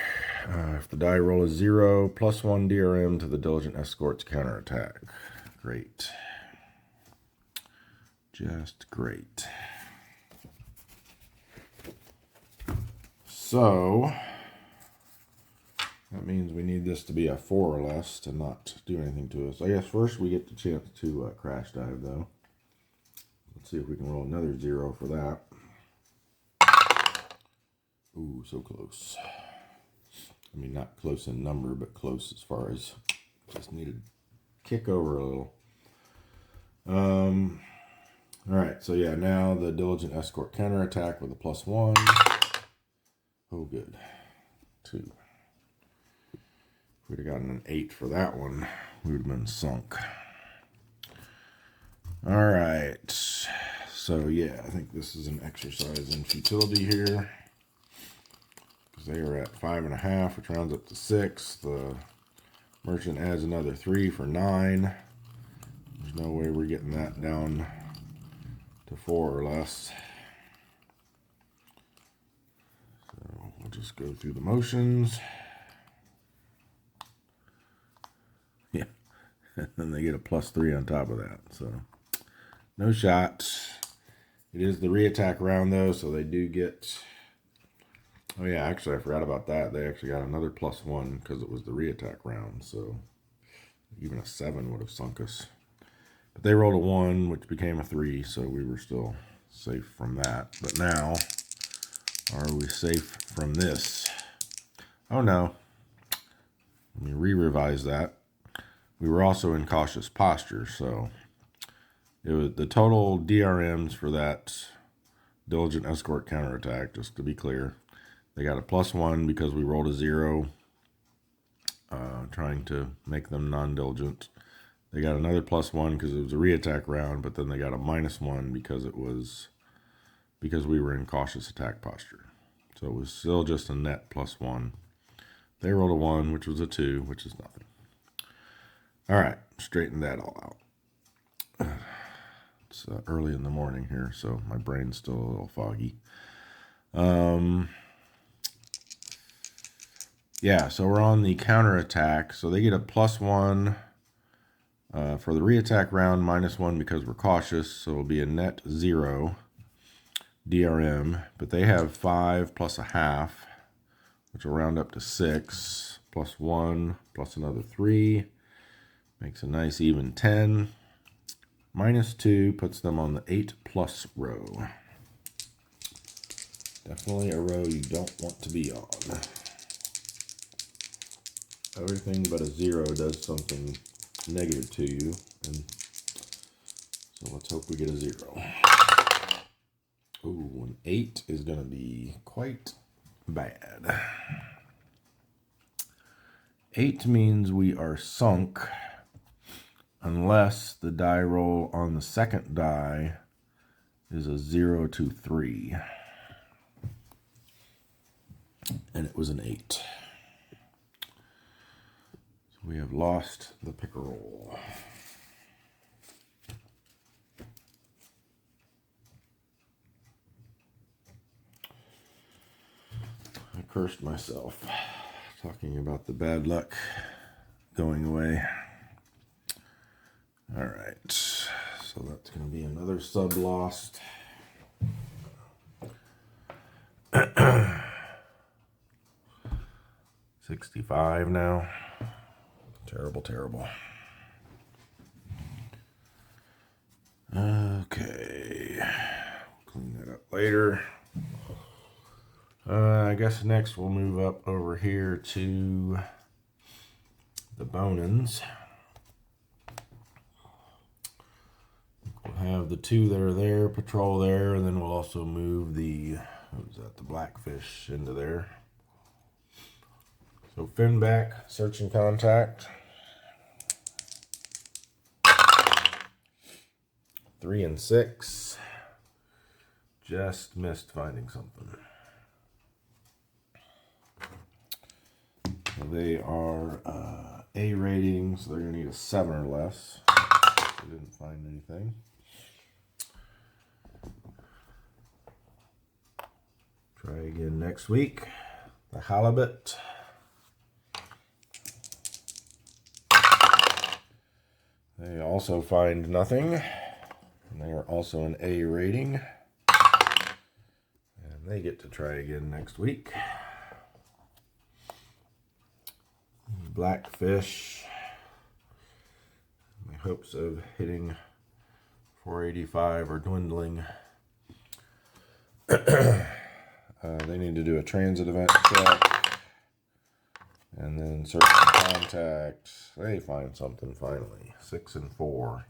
If the die roll is 0, +1 DRM to the diligent escort's counterattack. Great. Just great. So That means we need this to be a 4 or less to not do anything to us. I guess first we get the chance to crash dive, though. Let's see if we can roll another 0 for that. Ooh, so close. I mean, not close in number, but close as far as just needed to kick over a little. Alright, so yeah, now the Diligent Escort counterattack with a +1. Oh, good. 2. If we'd have gotten an 8 for that one, we would have been sunk. Alright, so yeah, I think this is an exercise in futility here. Because they are at 5.5, which rounds up to 6. The merchant adds another 3 for 9. There's no way we're getting that down to 4 or less. So we'll just go through the motions. Yeah. And then they get a +3 on top of that. So no shot. It is the reattack round though, so they do get... Oh yeah, actually I forgot about that. They actually got another +1 because it was the reattack round. So even a 7 would have sunk us. But they rolled a 1, which became a 3, so we were still safe from that. But now, are we safe from this? Oh no. Let me re-revise that. We were also in cautious posture, so it was the total DRMs for that Diligent Escort counterattack, just to be clear. They got a +1 because we rolled a 0, trying to make them non-diligent. They got another +1 because it was a reattack round, but then they got a -1 because we were in cautious attack posture. So it was still just a net +1. They rolled a 1, which was a 2, which is nothing. All right, straighten that all out. It's early in the morning here, so my brain's still a little foggy. Yeah, so we're on the counterattack. So they get a +1. For the reattack round, -1 because we're cautious, so it'll be a net 0 DRM. But they have 5 plus a half, which will round up to 6, +1, plus another 3. Makes a nice even 10. -2 puts them on the 8+ row. Definitely a row you don't want to be on. Everything but a 0 does something negative to you, and so let's hope we get a 0. Ooh, an 8 is going to be quite bad. 8 means we are sunk unless the die roll on the second die is a 0 to 3. And it was an 8. So we have lost the pick-a-roll. I cursed myself talking about the bad luck going away. All right, so that's going to be another sub lost. 65 now. Terrible, terrible. Okay, clean that up later. I guess next we'll move up over here to the Bonins. We'll have the 2 that are there, patrol there, and then we'll also move the, what was that, the Blackfish into there. So fin back, search and contact. 3 and 6. Just missed finding something. So they are A ratings, so they're going to need a 7 or less. They didn't find anything. Try again next week. The halibut. They also find nothing. And they are also an A rating. And they get to try again next week. Blackfish. My hopes of hitting 485 are dwindling. They need to do a transit event check. And then search and contact. They find something finally. 6 and 4.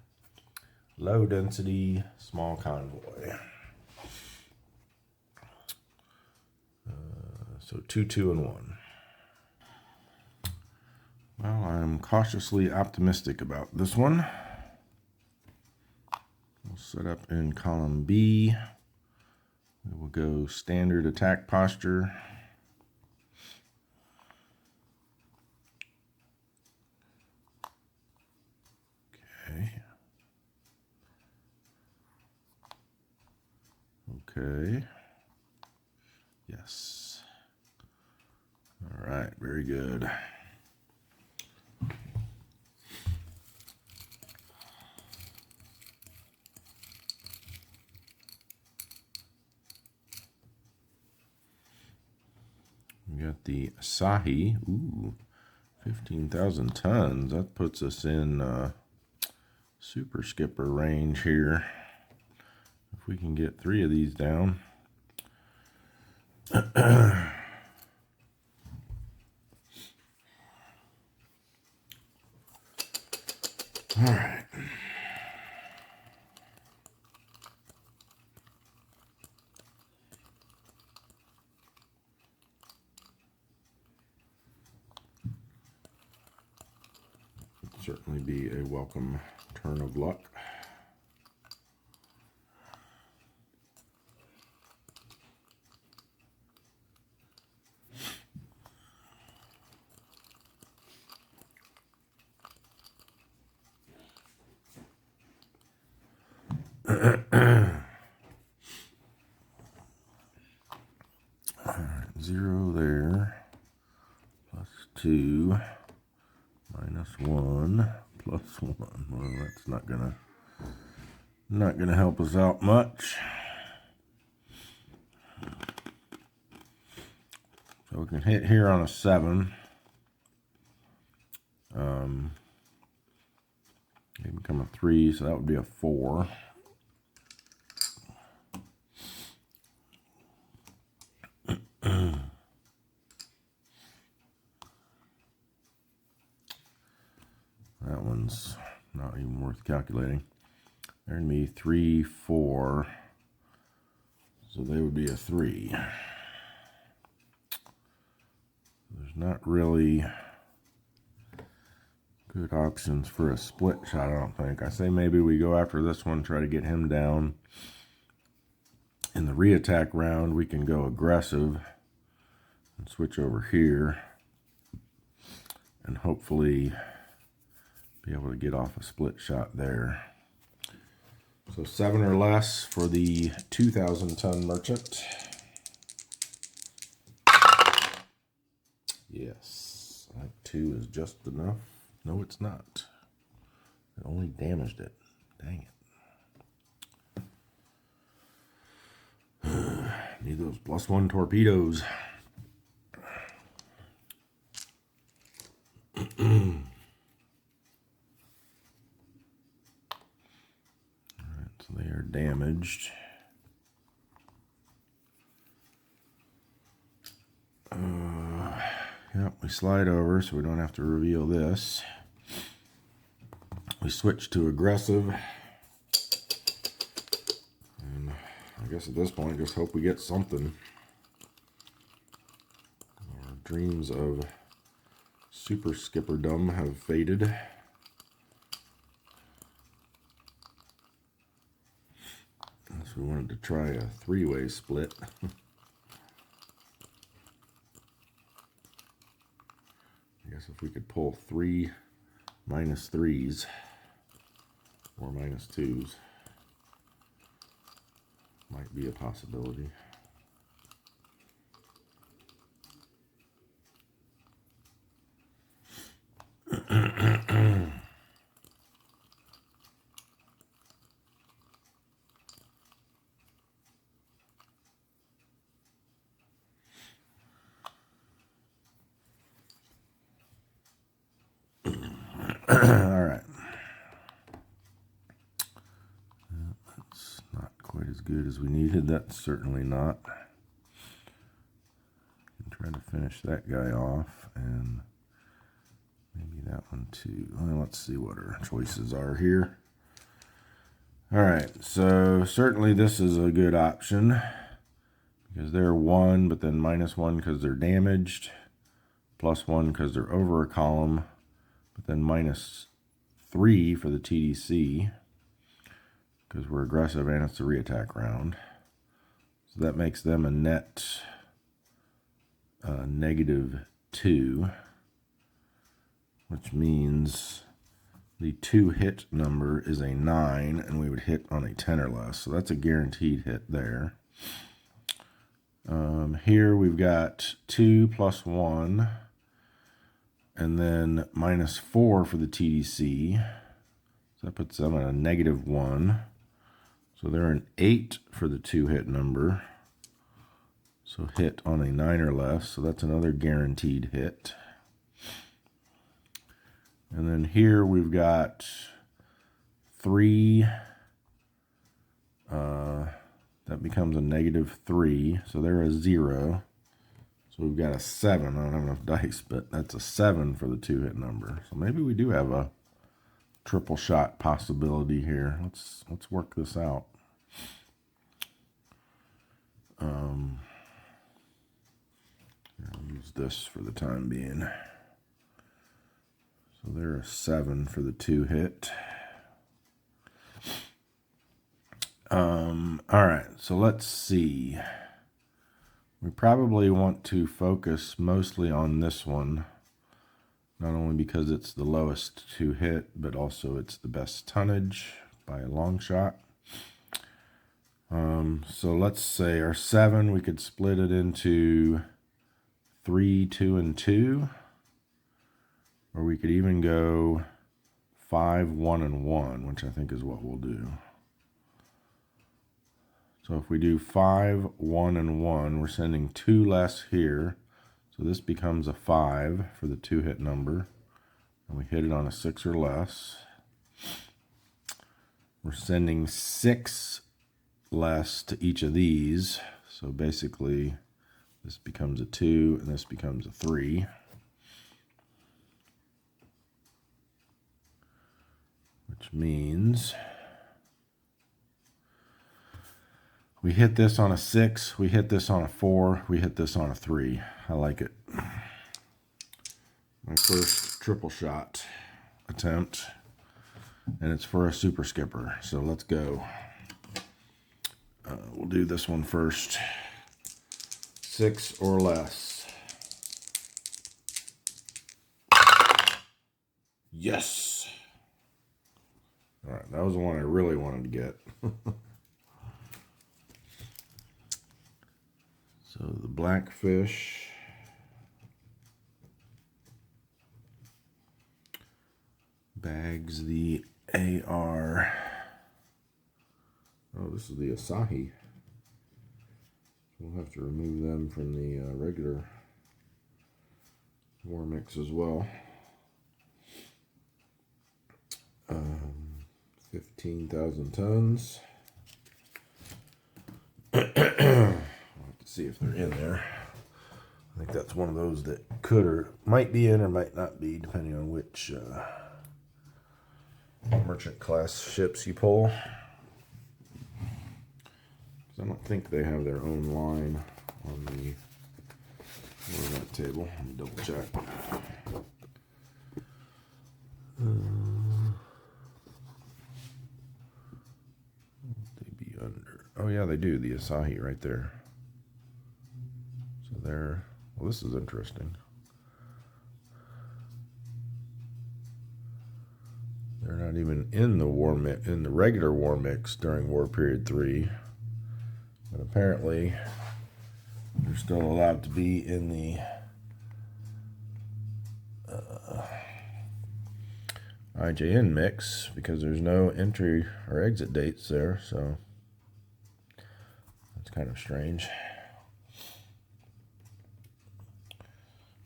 Low density, small convoy. So 2, 2, and 1. Well, I'm cautiously optimistic about this one. We'll set up in column B. We will go standard attack posture. Okay. Okay. Yes. All right, very good. We got the Asahi. Ooh, 15,000 tons. That puts us in super skipper range here. If we can get 3 of these down. All right. Certainly be a welcome turn of luck. All right, 0 there, +2, -1, +1. Well, that's not gonna help us out much. So we can hit here on a 7. It become a 3, so that would be a 4. That one's not even worth calculating. There'd be 3, 4. So they would be a 3. There's not really good options for a split shot, I don't think. I say maybe we go after this one, try to get him down. In the re-attack round, we can go aggressive and switch over here and hopefully be able to get off a split shot there. So 7 or less for the 2,000-ton merchant. Yes, I think 2 is just enough. No, it's not. It only damaged it. Dang it. Need those +1 torpedoes. Alright, so they are damaged. Yep, we slide over so we don't have to reveal this. We switch to aggressive. And I guess at this point, just hope we get something. Our dreams of super skipperdom have faded. Unless we wanted to try a 3-way split. I guess if we could pull 3 -3s or -2s, might be a possibility. good as we needed. That's certainly not. Try to finish that guy off, and maybe that one too. Well, let's see what our choices are here. All right, so certainly this is a good option because they're 1, but then -1 because they're damaged, +1 because they're over a column, but then -3 for the TDC because we're aggressive and it's a reattack round. So that makes them a net -2, which means the 2 hit number is a 9, and we would hit on a 10 or less. So that's a guaranteed hit there. Here we've got 2 + 1, and then -4 for the TDC. So that puts them at a -1. So they're an 8 for the 2 hit number. So hit on a 9 or less. So that's another guaranteed hit. And then here we've got 3. That becomes a -3. So they're a 0. So we've got a 7. I don't have enough dice, but that's a 7 for the 2 hit number. So maybe we do have a triple shot possibility here. Let's work this out. I'll use this for the time being. So they're a 7 for the 2 hit. All right, so let's see. We probably want to focus mostly on this one, not only because it's the lowest to hit, but also it's the best tonnage by a long shot. So let's say our 7, we could split it into 3, 2, and 2. Or we could even go 5, 1, and 1, which I think is what we'll do. So if we do 5, 1, and 1, we're sending 2 less here. So this becomes a 5 for the 2 hit number. And we hit it on a 6 or less. We're sending 6 less to each of these. So basically this becomes a 2 and this becomes a 3. Which means we hit this on a 6, we hit this on a 4, we hit this on a 3. I like it. My first triple shot attempt, and it's for a super skipper. So let's go. We'll do this one first. 6 or less. Yes. All right, that was the one I really wanted to get. So the blackfish bags the AR. Oh, this is the Asahi. We'll have to remove them from the regular war mix as well. 15,000 tons. We'll have to see if they're in there. I think that's one of those that could or might be in or might not be, depending on which merchant class ships you pull. I don't think they have their own line on the that table. Let me double check. They be under. Oh yeah, they do. The Asahi right there. So they're. Well, this is interesting. They're not even in the in the regular war mix during War Period 3. But apparently, they're still allowed to be in the IJN mix because there's no entry or exit dates there, so that's kind of strange.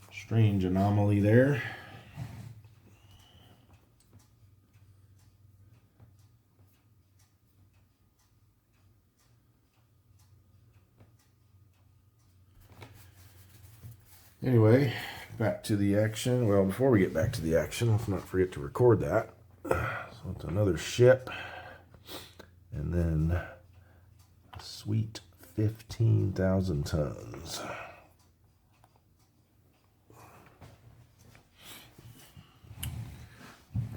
Strange anomaly there. Anyway, back to the action. Well, before we get back to the action, let's not forget to record that. So it's another ship. And then a sweet 15,000 tons.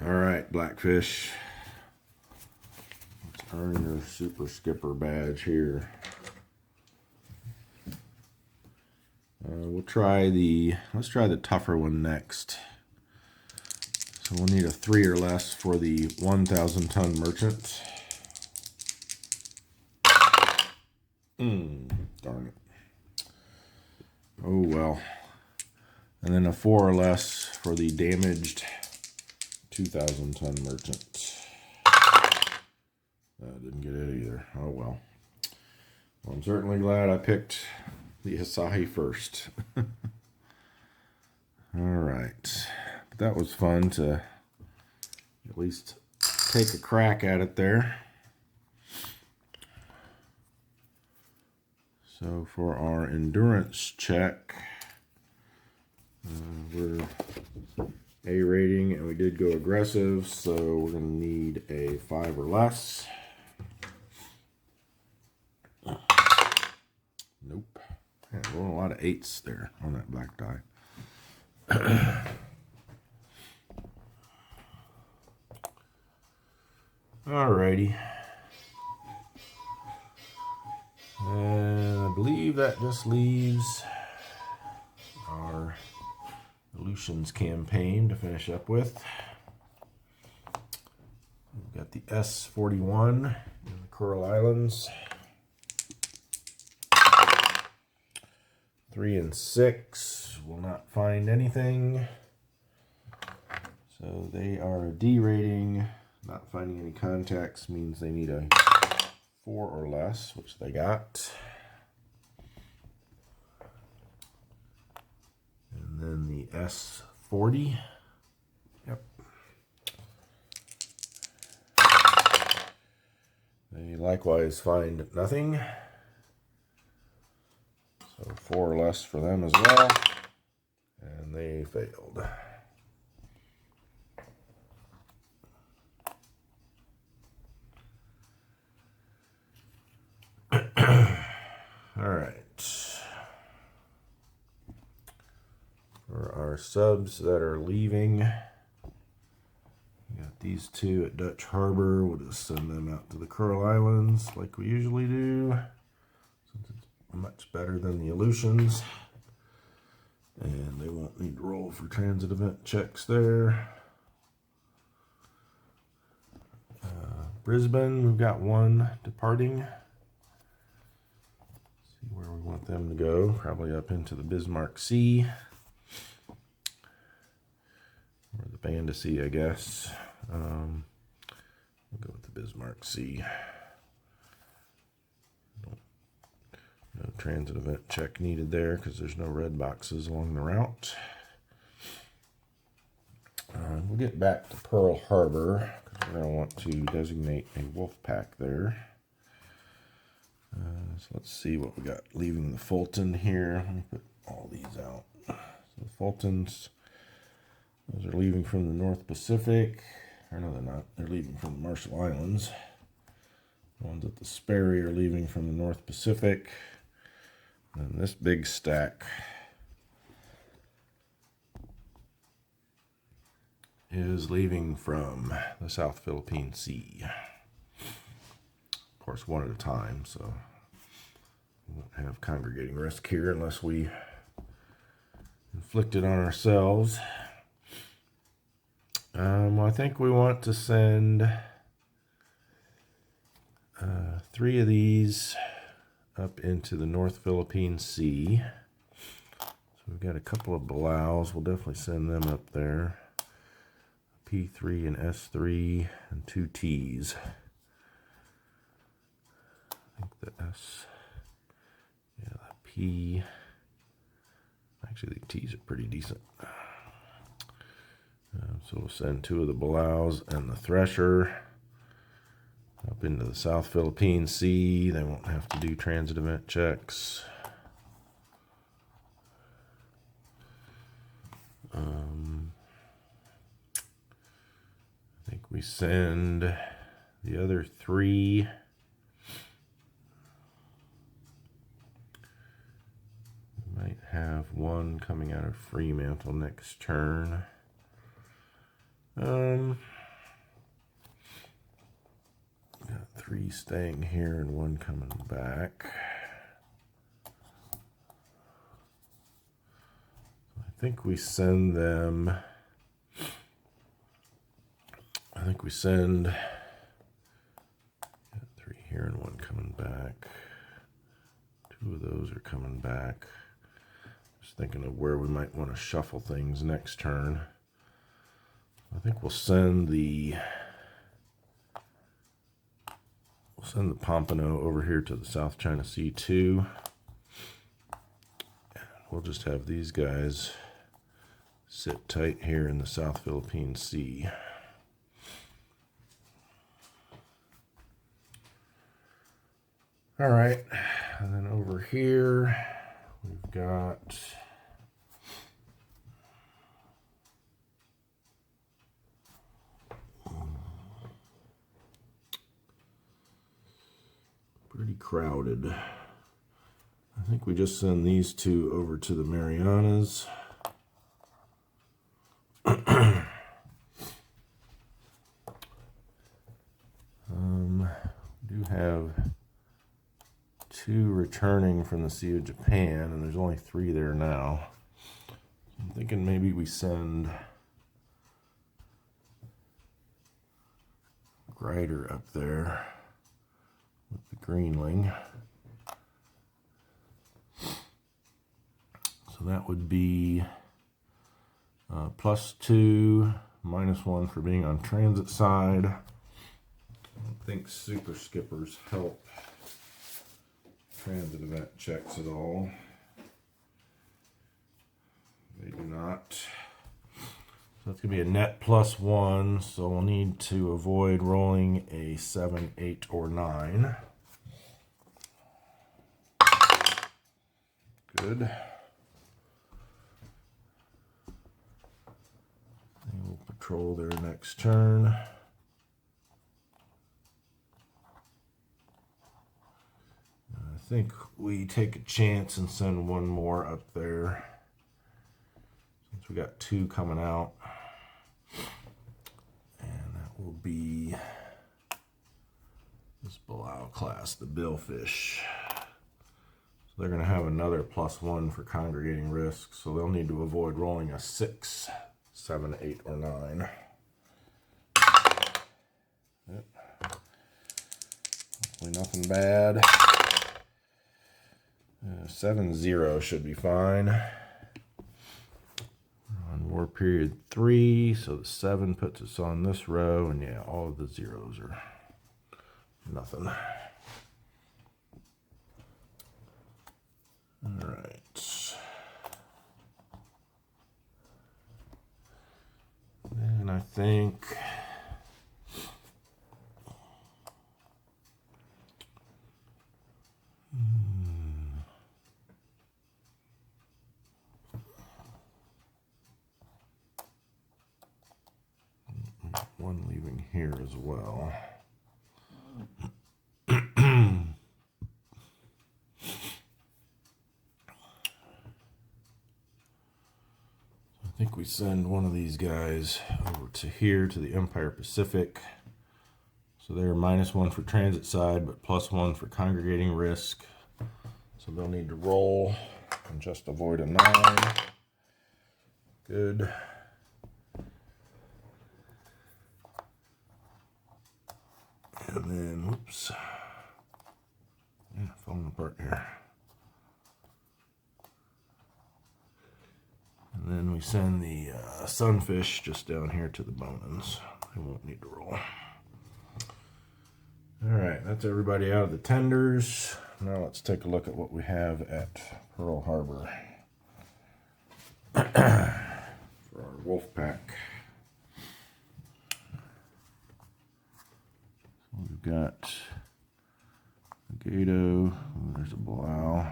All right, Blackfish. Let's earn your Super Skipper badge here. Let's try the tougher one next. So we'll need a 3 or less for the 1,000 ton merchant. Darn it. Oh well. And then a 4 or less for the damaged 2,000 ton merchant. Didn't get it either. Oh well. Well, I'm certainly glad I picked the Asahi first. Alright. That was fun to at least take a crack at it there. So for our endurance check, we're A rating and we did go aggressive, so we're going to need a 5 or less. Nope. Yeah, well, a lot of 8s there on that black die. Alrighty. And I believe that just leaves our Aleutians campaign to finish up with. We've got the S-41 in the Coral Islands. 3 and 6 will not find anything. So they are a D rating. Not finding any contacts means they need a 4 or less, which they got. And then the S-40. Yep. They likewise find nothing. So 4 or less for them as well. And they failed. All right. For our subs that are leaving, we got these 2 at Dutch Harbor. We'll just send them out to the Coral Islands like we usually do, since it's much better than the Aleutians. And they won't need to roll for transit event checks there. Brisbane, we've got 1 departing. See where we want them to go. Probably up into the Bismarck Sea. Or the Banda Sea, I guess. We'll go with the Bismarck Sea. No transit event check needed there because there's no red boxes along the route. We'll get back to Pearl Harbor because we're going to want to designate a wolf pack there. So let's see what we got leaving the Fulton here. Let me put all these out. So the Fultons, those are leaving from the North Pacific. Or no, they're not. They're leaving from the Marshall Islands. The ones at the Sperry are leaving from the North Pacific. And this big stack is leaving from the South Philippine Sea. Of course, one at a time, so we won't have congregating risk here unless we inflict it on ourselves. Well, I think we want to send 3 of these up into the North Philippine Sea. So we've got a couple of Balaus. We'll definitely send them up there. P3 and S3 and 2 Ts. I think the S, yeah, the P, actually the T's are pretty decent. So we'll send 2 of the Balaus and the Thresher up into the South Philippine Sea. They won't have to do transit event checks. I think we send the other 3. We might have 1 coming out of Fremantle next turn. Got 3 staying here and 1 coming back. I think we send them. I think we send 3 here and 1 coming back. 2 of those are coming back. Just thinking of where we might want to shuffle things next turn. I think we'll send the Pompano over here to the South China Sea too. We'll just have these guys sit tight here in the South Philippine Sea. All right, and then over here we've got pretty crowded. I think we just send these 2 over to the Marianas. We do have 2 returning from the Sea of Japan, and there's only 3 there now. I'm thinking maybe we send Grider up there with the Greenling. So that would be +2, -1 for being on transit side. I don't think super skippers help transit event checks at all. They do not. So that's going to be a net +1, so we'll need to avoid rolling a 7, 8, or 9. Good. They will patrol their next turn. I think we take a chance and send 1 more up there, since we got 2 coming out. And that will be this Bilal class, the Billfish. So they're going to have another +1 for congregating risk, so they'll need to avoid rolling a 6, 7, 8, or 9. Yep. Hopefully nothing bad. 7-0 should be fine. We're on war period 3, so the 7 puts us on this row, and yeah, all of the zeros are nothing. All right. And I think one leaving here as well. I think we send one of these guys over to here to the Empire Pacific. So they're -1 for transit side, but +1 for congregating risk. So they'll need to roll and just avoid a 9. Good. And then, whoops. Yeah, falling apart here. And then we send the Sunfish just down here to the Bonans. They won't need to roll. All right, that's everybody out of the tenders. Now let's take a look at what we have at Pearl Harbor for our wolf pack. So we've got a Gato. Oh, there's a Bilal.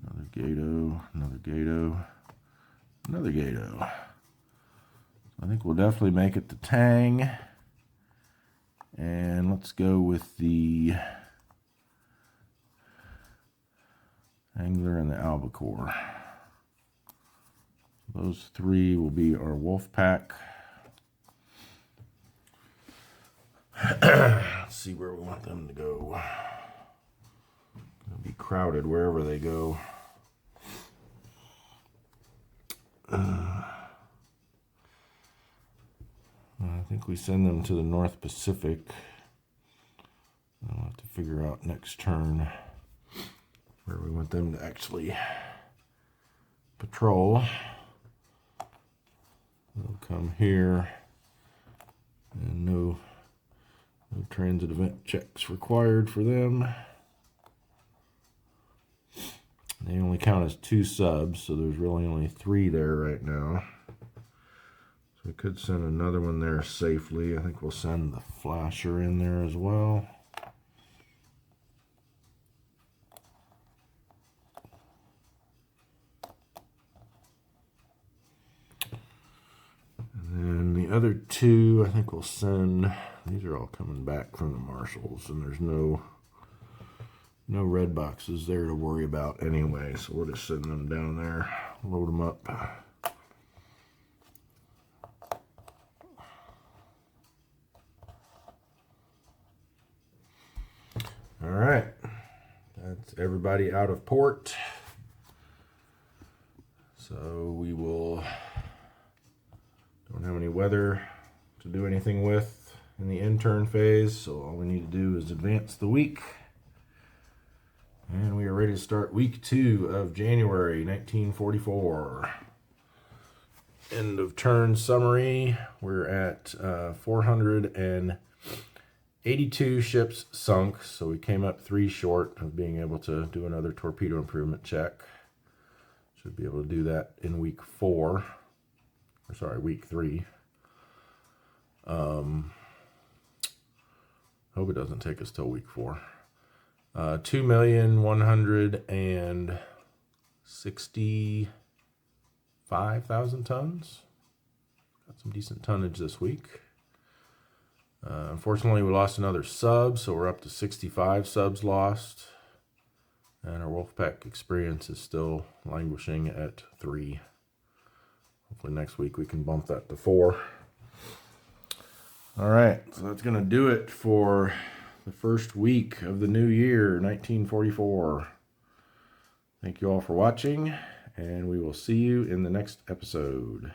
Another Gato. Another Gato. Another Gato. I think we'll definitely make it the Tang. And let's go with the Angler and the Albacore. Those three will be our wolf pack. Let's see where we want them to go. They'll be crowded wherever they go. I think we send them to the North Pacific. I'll have to figure out next turn where we want them to actually patrol. They'll come here, and no transit event checks required for them. They only count as 2 subs, so there's really only 3 there right now. So we could send another one there safely. I think we'll send the Flasher in there as well. And then the other 2, I think we'll send. These are all coming back from the marshals, and there's no red boxes there to worry about anyway, so we'll just send them down there, load them up. All right, that's everybody out of port. So we don't have any weather to do anything with in the intern phase, so all we need to do is advance the week. And we are ready to start week 2 of January 1944. End of turn summary. We're at 482 ships sunk, so we came up 3 short of being able to do another torpedo improvement check. Should be able to do that in week 3. Hope it doesn't take us till week 4. 2,165,000 tons. Got some decent tonnage this week. Unfortunately, we lost another sub, so we're up to 65 subs lost. And our Wolfpack experience is still languishing at 3. Hopefully next week we can bump that to 4. All right, so that's going to do it for the first week of the new year, 1944. Thank you all for watching, and we will see you in the next episode.